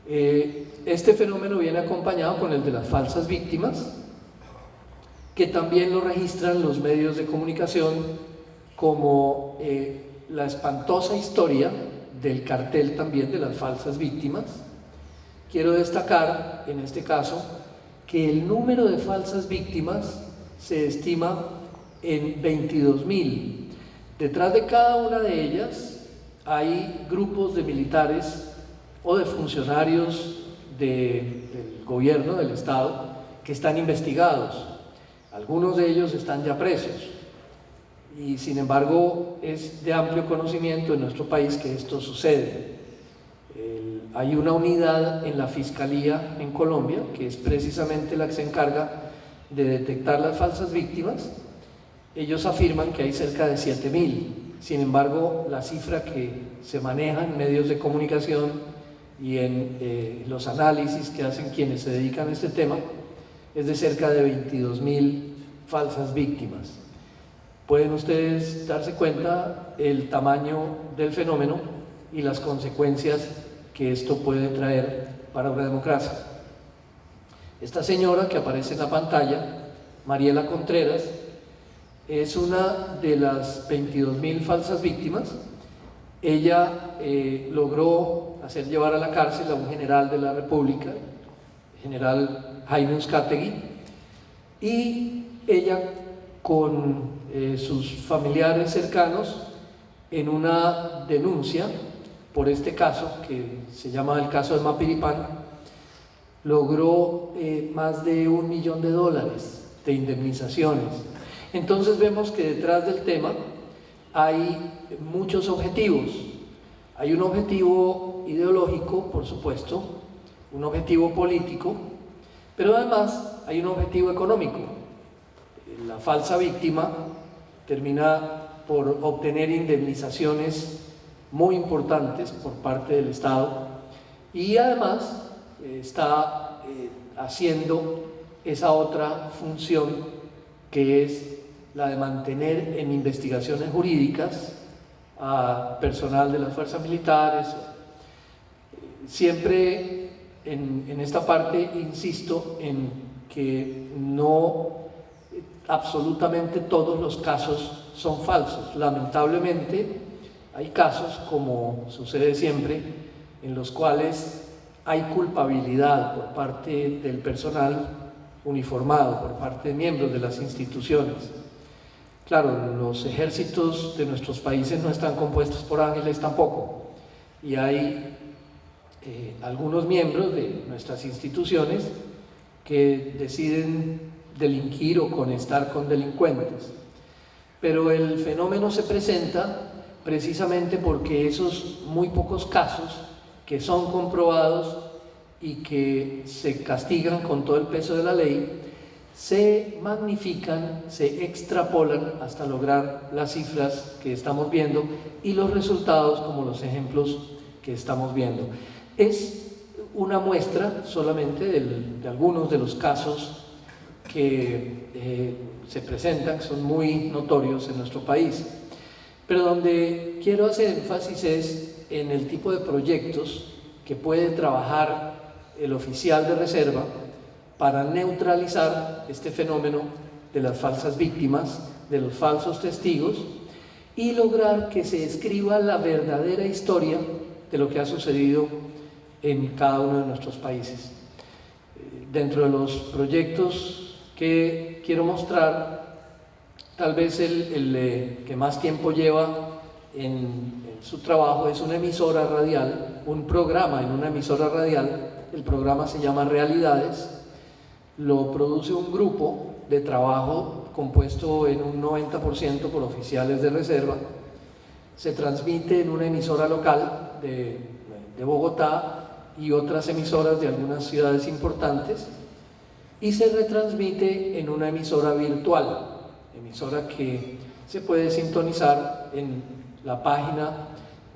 Este fenómeno viene acompañado con el de las falsas víctimas, que también lo registran los medios de comunicación como la espantosa historia del cartel también de las falsas víctimas. Quiero destacar en este caso que el número de falsas víctimas se estima en 22.000. Detrás de cada una de ellas hay grupos de militares o de funcionarios del gobierno, del Estado, que están investigados. Algunos de ellos están ya presos. Y sin embargo es de amplio conocimiento en nuestro país que esto sucede. Hay una unidad en la Fiscalía en Colombia que es precisamente la que se encarga de detectar las falsas víctimas. Ellos afirman que hay cerca de 7.000. Sin embargo, la cifra que se maneja en medios de comunicación y en los análisis que hacen quienes se dedican a este tema es de cerca de 22.000 falsas víctimas. Pueden ustedes darse cuenta el tamaño del fenómeno y las consecuencias que esto puede traer para una democracia. Esta señora que aparece en la pantalla, Mariela Contreras, es una de las 22.000 falsas víctimas. Ella logró hacer llevar a la cárcel a un general de la República, general Jaime Uzcategui, y ella con sus familiares cercanos, en una denuncia por este caso, que se llama el caso de Mapiripán, logró más de $1 millón de indemnizaciones. Entonces vemos que detrás del tema hay muchos objetivos. Hay un objetivo ideológico, por supuesto, un objetivo político, pero además hay un objetivo económico. La falsa víctima termina por obtener indemnizaciones muy importantes por parte del Estado y además está haciendo esa otra función que es la de mantener en investigaciones jurídicas a personal de las fuerzas militares. Siempre en esta parte insisto en que no absolutamente todos los casos son falsos. Lamentablemente hay casos, como sucede siempre, en los cuales hay culpabilidad por parte del personal uniformado, por parte de miembros de las instituciones. Claro, los ejércitos de nuestros países no están compuestos por ángeles tampoco, y hay algunos miembros de nuestras instituciones que deciden delinquir o conectar con delincuentes. Pero el fenómeno se presenta precisamente porque esos muy pocos casos que son comprobados y que se castigan con todo el peso de la ley, se magnifican, se extrapolan hasta lograr las cifras que estamos viendo y los resultados como los ejemplos que estamos viendo. Es una muestra solamente de algunos de los casos que se presentan, que son muy notorios en nuestro país. Pero donde quiero hacer énfasis es en el tipo de proyectos que puede trabajar el oficial de reserva para neutralizar este fenómeno de las falsas víctimas, de los falsos testigos, y lograr que se escriba la verdadera historia de lo que ha sucedido en cada uno de nuestros países. Dentro de los proyectos que quiero mostrar, tal vez el que más tiempo lleva en su trabajo es una emisora radial, un programa en una emisora radial. El programa se llama Realidades, lo produce un grupo de trabajo compuesto en un 90% por oficiales de reserva, se transmite en una emisora local de Bogotá y otras emisoras de algunas ciudades importantes, y se retransmite en una emisora virtual, emisora que se puede sintonizar en la página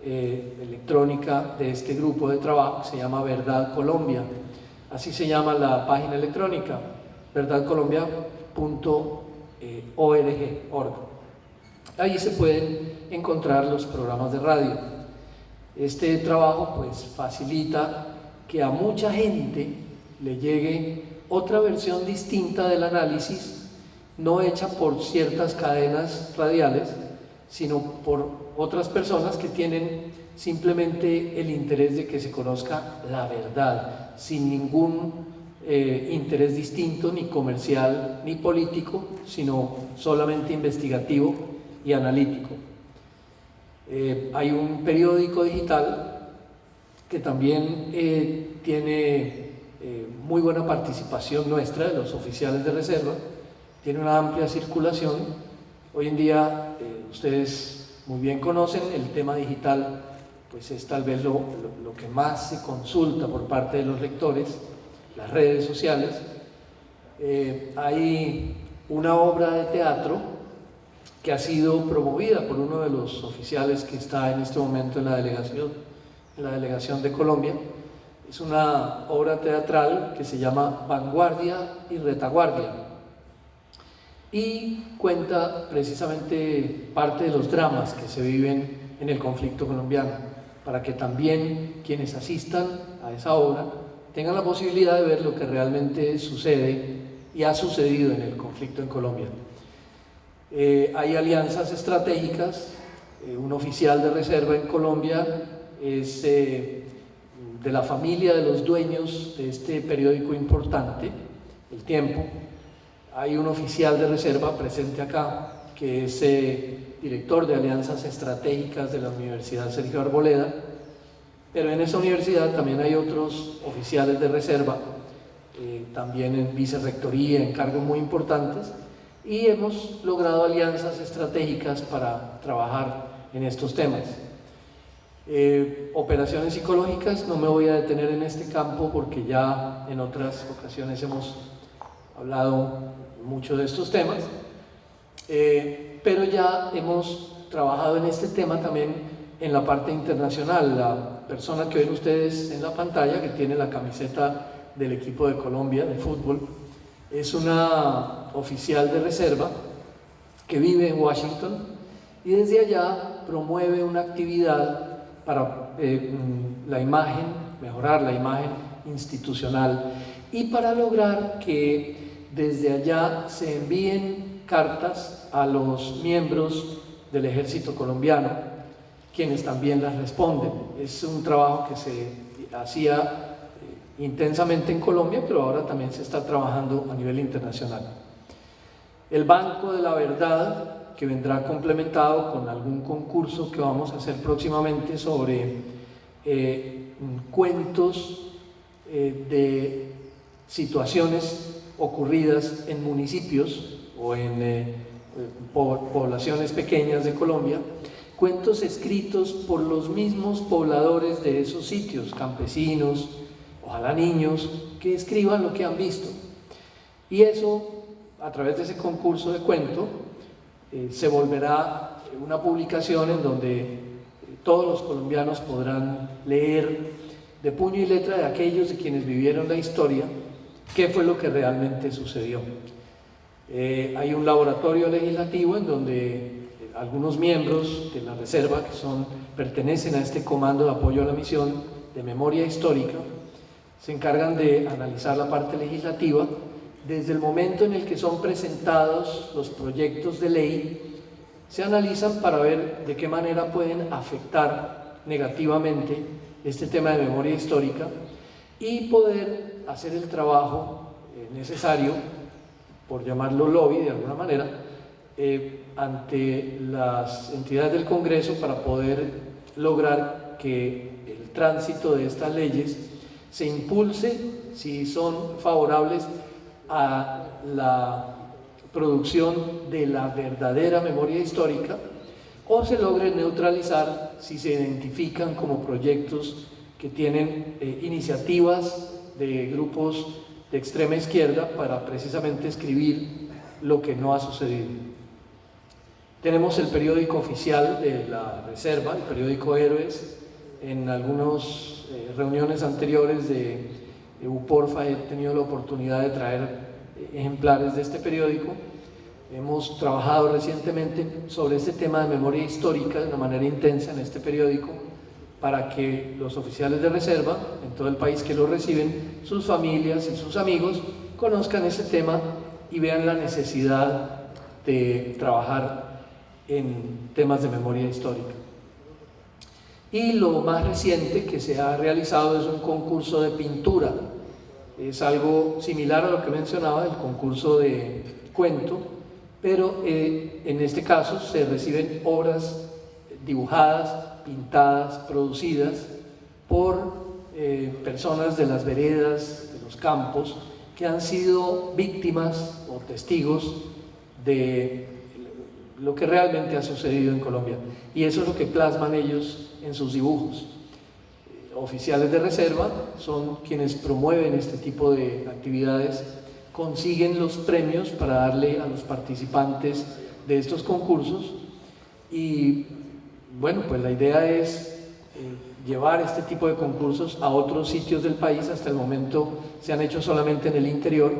electrónica de este grupo de trabajo, que se llama Verdad Colombia. Así se llama la página electrónica, verdadcolombia.org. Ahí se pueden encontrar los programas de radio. Este trabajo pues facilita que a mucha gente le llegue otra versión distinta del análisis, no hecha por ciertas cadenas radiales, sino por otras personas que tienen simplemente el interés de que se conozca la verdad, sin ningún interés distinto, ni comercial, ni político, sino solamente investigativo y analítico. Hay un periódico digital que también tiene muy buena participación nuestra, de los oficiales de reserva, tiene una amplia circulación. Hoy en día, ustedes muy bien conocen, el tema digital pues es tal vez lo que más se consulta por parte de los lectores, las redes sociales. Hay una obra de teatro que ha sido promovida por uno de los oficiales que está en este momento en la delegación de Colombia. Es una obra teatral que se llama Vanguardia y Retaguardia y cuenta precisamente parte de los dramas que se viven en el conflicto colombiano, para que también quienes asistan a esa obra tengan la posibilidad de ver lo que realmente sucede y ha sucedido en el conflicto en Colombia. Hay alianzas estratégicas. Un oficial de reserva en Colombia es de la familia de los dueños de este periódico importante, El Tiempo. Hay un oficial de reserva presente acá que es director de alianzas estratégicas de la Universidad Sergio Arboleda, pero en esa universidad también hay otros oficiales de reserva, también en vicerrectoría, en cargos muy importantes, y hemos logrado alianzas estratégicas para trabajar en estos temas. Operaciones psicológicas, no me voy a detener en este campo porque ya en otras ocasiones hemos hablado mucho de estos temas, pero ya hemos trabajado en este tema también en la parte internacional. La persona que ven ustedes en la pantalla, que tiene la camiseta del equipo de Colombia de fútbol, es una oficial de reserva que vive en Washington y desde allá promueve una actividad para la imagen, mejorar la imagen institucional y para lograr que desde allá se envíen cartas a los miembros del ejército colombiano, quienes también las responden. Es un trabajo que se hacía intensamente en Colombia, pero ahora también se está trabajando a nivel internacional. El Banco de la Verdad, que vendrá complementado con algún concurso que vamos a hacer próximamente sobre cuentos de situaciones ocurridas en municipios o en poblaciones pequeñas de Colombia, cuentos escritos por los mismos pobladores de esos sitios, campesinos, ojalá niños, que escriban lo que han visto. Y eso, a través de ese concurso de cuento, se volverá una publicación en donde todos los colombianos podrán leer de puño y letra de aquellos de quienes vivieron la historia, qué fue lo que realmente sucedió. Hay un laboratorio legislativo en donde algunos miembros de la Reserva, que pertenecen a este Comando de Apoyo a la Misión de Memoria Histórica, se encargan de analizar la parte legislativa desde el momento en el que son presentados los proyectos de ley. Se analizan para ver de qué manera pueden afectar negativamente este tema de memoria histórica y poder hacer el trabajo necesario, por llamarlo lobby de alguna manera, ante las entidades del Congreso para poder lograr que el tránsito de estas leyes se impulse si son favorables a la producción de la verdadera memoria histórica, o se logre neutralizar si se identifican como proyectos que tienen iniciativas de grupos de extrema izquierda para precisamente escribir lo que no ha sucedido. Tenemos el periódico oficial de la Reserva, el periódico Héroes. En algunas reuniones anteriores de UPORFA he tenido la oportunidad de traer ejemplares de este periódico. Hemos trabajado recientemente sobre este tema de memoria histórica de una manera intensa en este periódico para que los oficiales de reserva en todo el país que lo reciben, sus familias y sus amigos, conozcan ese tema y vean la necesidad de trabajar en temas de memoria histórica. Y lo más reciente que se ha realizado es un concurso de pintura. Es algo similar a lo que mencionaba, el concurso de cuento, pero en este caso se reciben obras dibujadas, pintadas, producidas por personas de las veredas, de los campos, que han sido víctimas o testigos de lo que realmente ha sucedido en Colombia. Y eso es lo que plasman ellos en sus dibujos. Oficiales de reserva son quienes promueven este tipo de actividades, consiguen los premios para darle a los participantes de estos concursos y bueno, pues la idea es llevar este tipo de concursos a otros sitios del país. Hasta el momento se han hecho solamente en el interior,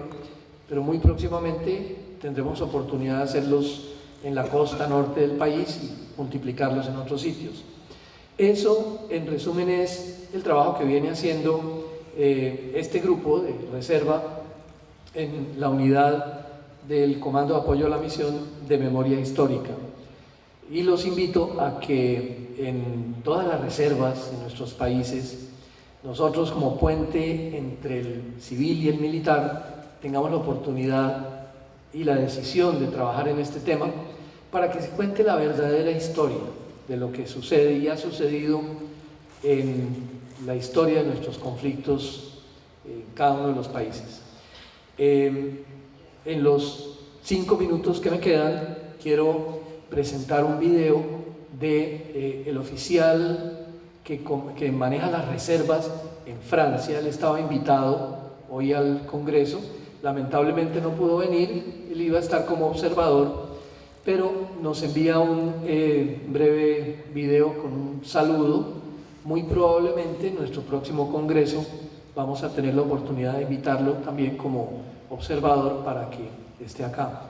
pero muy próximamente tendremos oportunidad de hacerlos en la costa norte del país y multiplicarlos en otros sitios. Eso, en resumen, es el trabajo que viene haciendo este grupo de reserva en la unidad del Comando de Apoyo a la Misión de Memoria Histórica. Y los invito a que en todas las reservas de nuestros países, nosotros como puente entre el civil y el militar, tengamos la oportunidad y la decisión de trabajar en este tema para que se cuente la verdadera historia de lo que sucede y ha sucedido en la historia de nuestros conflictos en cada uno de los países. En los 5 minutos que me quedan, quiero presentar un video de el oficial que maneja las reservas en Francia. Él estaba invitado hoy al Congreso, lamentablemente no pudo venir, él iba a estar como observador, pero nos envía un breve video con un saludo. Muy probablemente en nuestro próximo congreso vamos a tener la oportunidad de invitarlo también como observador para que esté acá.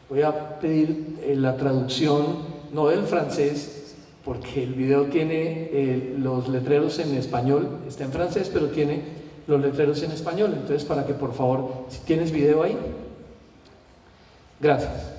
Voy a pedir la traducción, no del francés, porque el video tiene los letreros en español, está en francés, pero tiene los letreros en español. Entonces, para que por favor, si tienes video ahí. Gracias.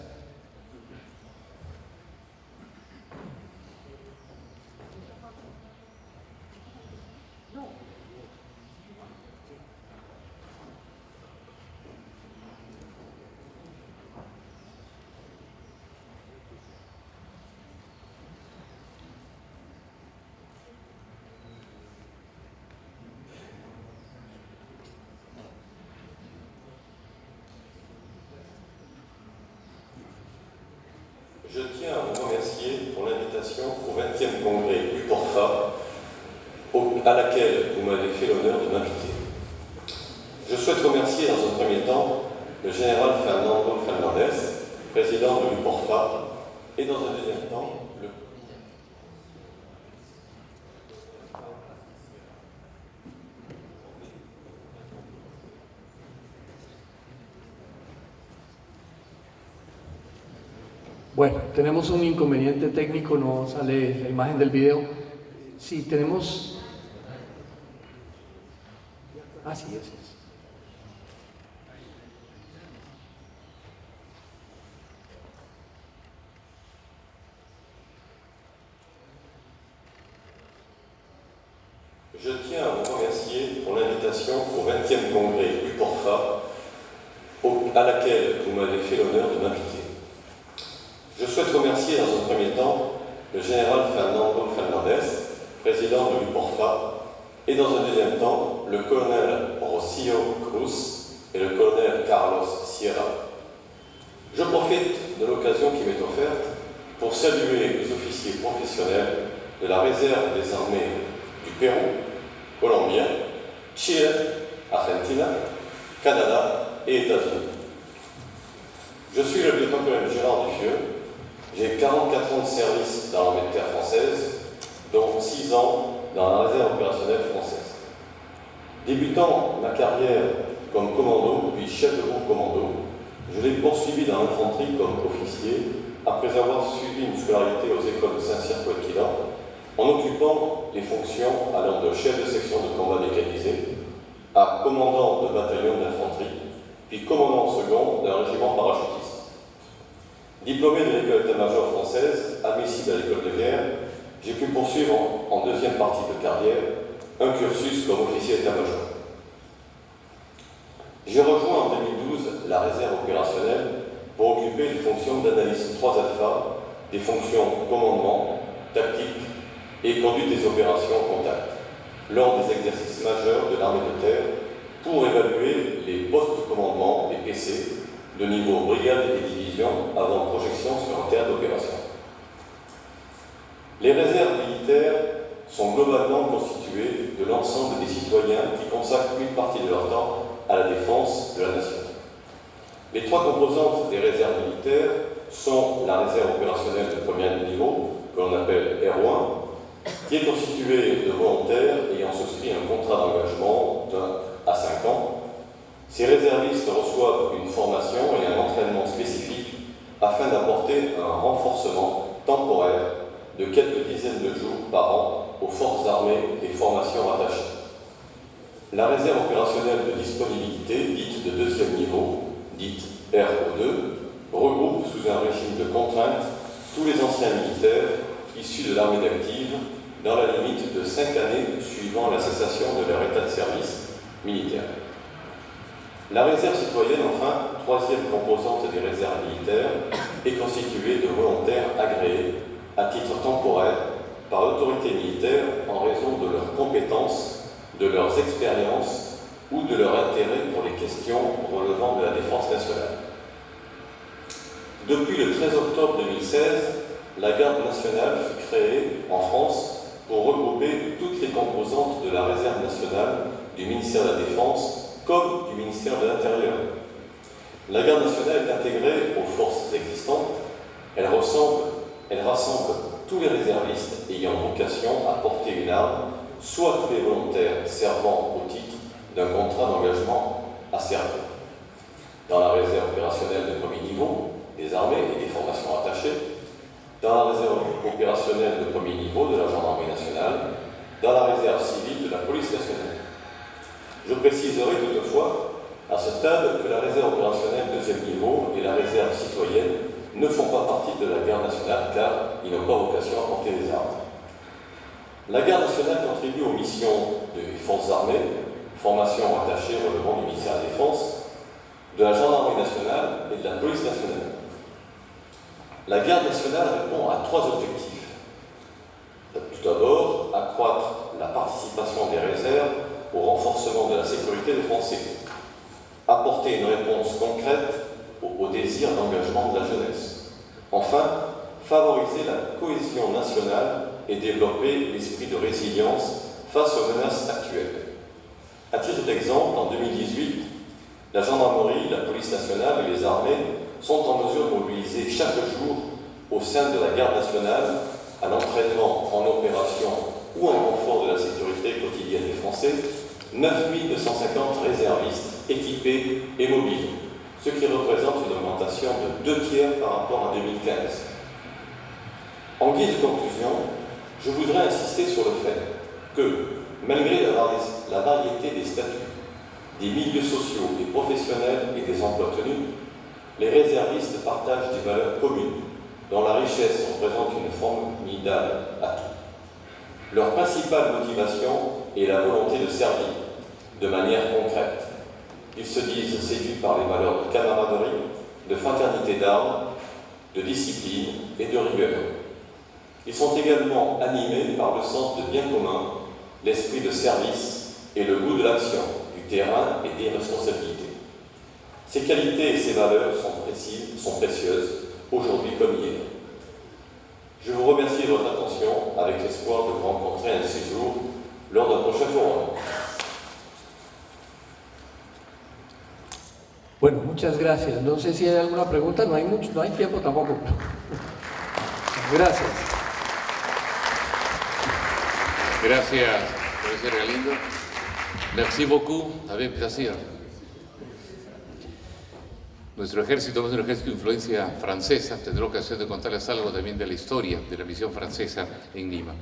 Je tiens à vous remercier pour l'invitation au 20e congrès UPORFA, à laquelle vous m'avez fait l'honneur de m'inviter. Je souhaite remercier dans un premier temps le général Fernando Fernandez, président de l'UPORFA, et dans un deuxième temps le Bueno, tenemos un inconveniente técnico, no sale la imagen del video. Sí, tenemos... Ah, sí, es. Je tiens à vous remercier pour l'invitation au 20e congrès UPORFA, à laquelle vous m'avez fait l'honneur de m'inviter. Je souhaite remercier dans un premier temps le général Fernando Fernandez, président de l'UPORFA, et dans un deuxième temps le colonel Rocio Cruz et le colonel Carlos Sierra. Je profite de l'occasion qui m'est offerte pour saluer les officiers professionnels de la réserve des armées du Pérou, Colombie, Chile, Argentina, Canada et États-Unis. Je suis le lieutenant-colonel Gérard Dufieux. J'ai 44 ans de service dans l'armée de terre française, dont 6 ans dans la réserve opérationnelle française. Débutant ma carrière comme commando, puis chef de groupe commando, je l'ai poursuivi dans l'infanterie comme officier, après avoir suivi une scolarité aux écoles de Saint-Cyr-Couët-Quilan, en occupant les fonctions allant de chef de section de combat mécanisé à commandant de bataillon d'infanterie, puis commandant second d'un régiment parachutiste. Diplômé de l'école d'état-major française, admissible à l'école de guerre, j'ai pu poursuivre en deuxième partie de carrière un cursus comme officier d'état-major. J'ai rejoint en 2012 la réserve opérationnelle pour occuper les fonctions d'analyse 3 alpha, des fonctions commandement, tactique et conduite des opérations en contact, lors des exercices majeurs de l'armée de terre pour évaluer les postes de commandement, les PC, de niveau brigade et division avant projection sur un théâtre d'opération. Les réserves militaires sont globalement constituées de l'ensemble des citoyens qui consacrent une partie de leur temps à la défense de la nation. Les 3 composantes des réserves militaires sont la réserve opérationnelle de premier niveau, que l'on appelle R1, qui est constituée de volontaires ayant souscrit un contrat d'engagement d'1 à 5 ans. Ces réservistes reçoivent une formation et un entraînement spécifique afin d'apporter un renforcement temporaire de quelques dizaines de jours par an aux forces armées et formations rattachées. La réserve opérationnelle de disponibilité, dite de deuxième niveau, dite RO2, regroupe sous un régime de contrainte tous les anciens militaires issus de l'armée d'active dans la limite de 5 années suivant la cessation de leur état de service militaire. La réserve citoyenne, enfin, troisième composante des réserves militaires, est constituée de volontaires agréés à titre temporaire par l'autorité militaire en raison de leurs compétences, de leurs expériences ou de leur intérêt pour les questions relevant de la défense nationale. Depuis le 13 octobre 2016, la Garde nationale fut créée en France pour regrouper toutes les composantes de la réserve nationale du ministère de la Défense comme du ministère de l'Intérieur. La Garde nationale est intégrée aux forces existantes, elle elle rassemble tous les réservistes ayant vocation à porter une arme, soit tous les volontaires servant au titre d'un contrat d'engagement à servir. Dans la réserve opérationnelle de premier niveau des armées et des formations attachées, dans la réserve opérationnelle de premier niveau de la gendarmerie nationale, dans la réserve civile de la police nationale. Je préciserai toutefois à ce stade que la réserve opérationnelle deuxième niveau et la réserve citoyenne ne font pas partie de la garde nationale car ils n'ont pas vocation à porter des armes. La garde nationale contribue aux missions des forces armées, formation attachée relevant du ministère de la Défense, de la gendarmerie nationale et de la police nationale. La garde nationale répond à 3 objectifs. Tout d'abord, accroître la participation des réserves au renforcement de la sécurité des Français, apporter une réponse concrète au désir d'engagement de la jeunesse. Enfin, favoriser la cohésion nationale et développer l'esprit de résilience face aux menaces actuelles. À titre d'exemple, en 2018, la gendarmerie, la police nationale et les armées sont en mesure de mobiliser chaque jour au sein de la garde nationale à l'entraînement en opération ou en renfort de la sécurité quotidienne des Français 9250 réservistes équipés et mobiles, ce qui représente une augmentation de 2/3 par rapport à 2015. En guise de conclusion, je voudrais insister sur le fait que, malgré la variété des statuts, des milieux sociaux et professionnels et des emplois tenus, les réservistes partagent des valeurs communes dont la richesse représente une formidable atout. Leur principale motivation est la volonté de servir de manière concrète. Ils se disent séduits par les valeurs de camaraderie, de fraternité d'armes, de discipline et de rigueur. Ils sont également animés par le sens de bien commun, l'esprit de service et le goût de l'action, du terrain et des responsabilités. Ces qualités et ces valeurs sont précieuses, aujourd'hui comme hier. Je vous remercie de votre attention avec l'espoir de vous rencontrer un de ces jours lors d'un prochain forum. Bueno, muchas gracias. No sé si hay alguna pregunta, no hay tiempo tampoco. Gracias. Gracias, profesor Galindo. Merci beaucoup, avec plaisir. Nuestro ejército es un ejército de influencia francesa. Tendré ocasión de contarles algo también de la historia de la misión francesa en Lima.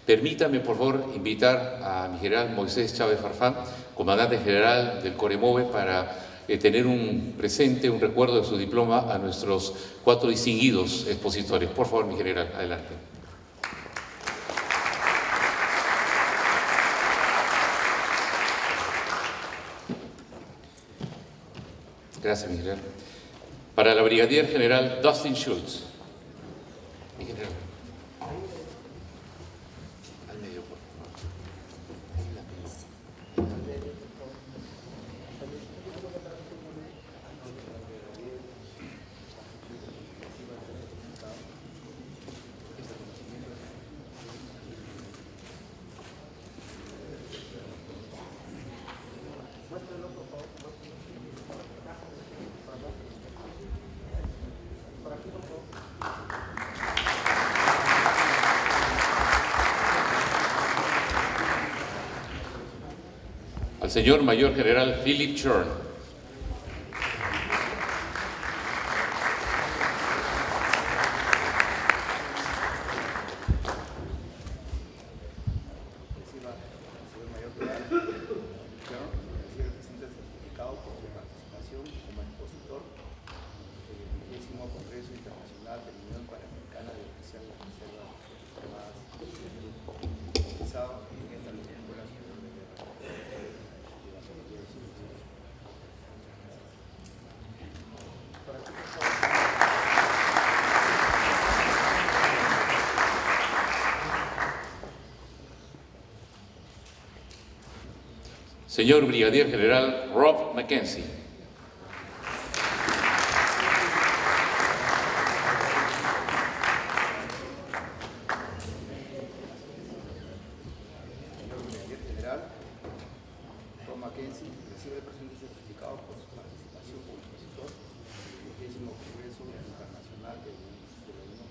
Permítame, por favor, invitar a mi general Moisés Chávez Farfán, comandante general del Coremove, para tener un presente, un recuerdo de su diploma a nuestros 4 distinguidos expositores. Por favor, mi general, adelante. Gracias, mi general. Para la brigadier general Dustin Schultz. Mi general. Al medio, por favor. Al señor mayor general Philip Churn. Señor brigadier general Rob Mackenzie. Congreso Internacional de la Unión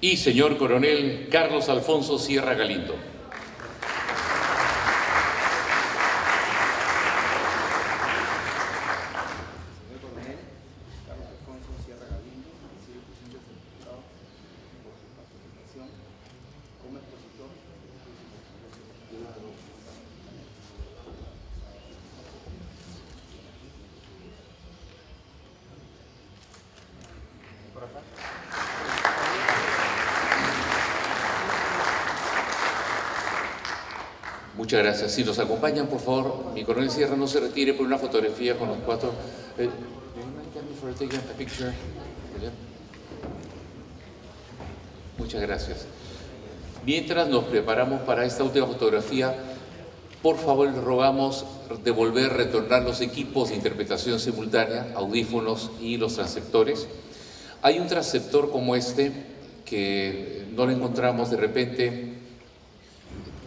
Y señor coronel Carlos Alfonso Sierra Galindo. Muchas gracias. Si nos acompañan, por favor, mi coronel Sierra, no se retire por una fotografía con los cuatro. Muchas gracias. Mientras nos preparamos para esta última fotografía, por favor, les rogamos retornar los equipos de interpretación simultánea, audífonos y los transceptores. Hay un transceptor como este que no lo encontramos de repente.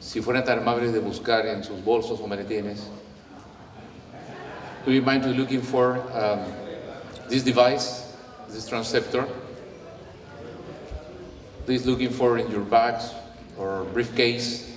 Si fueran tan amables de buscar en sus bolsos o maletines. Do you mind looking for this device, this transceptor? Please looking for in your bags or briefcase.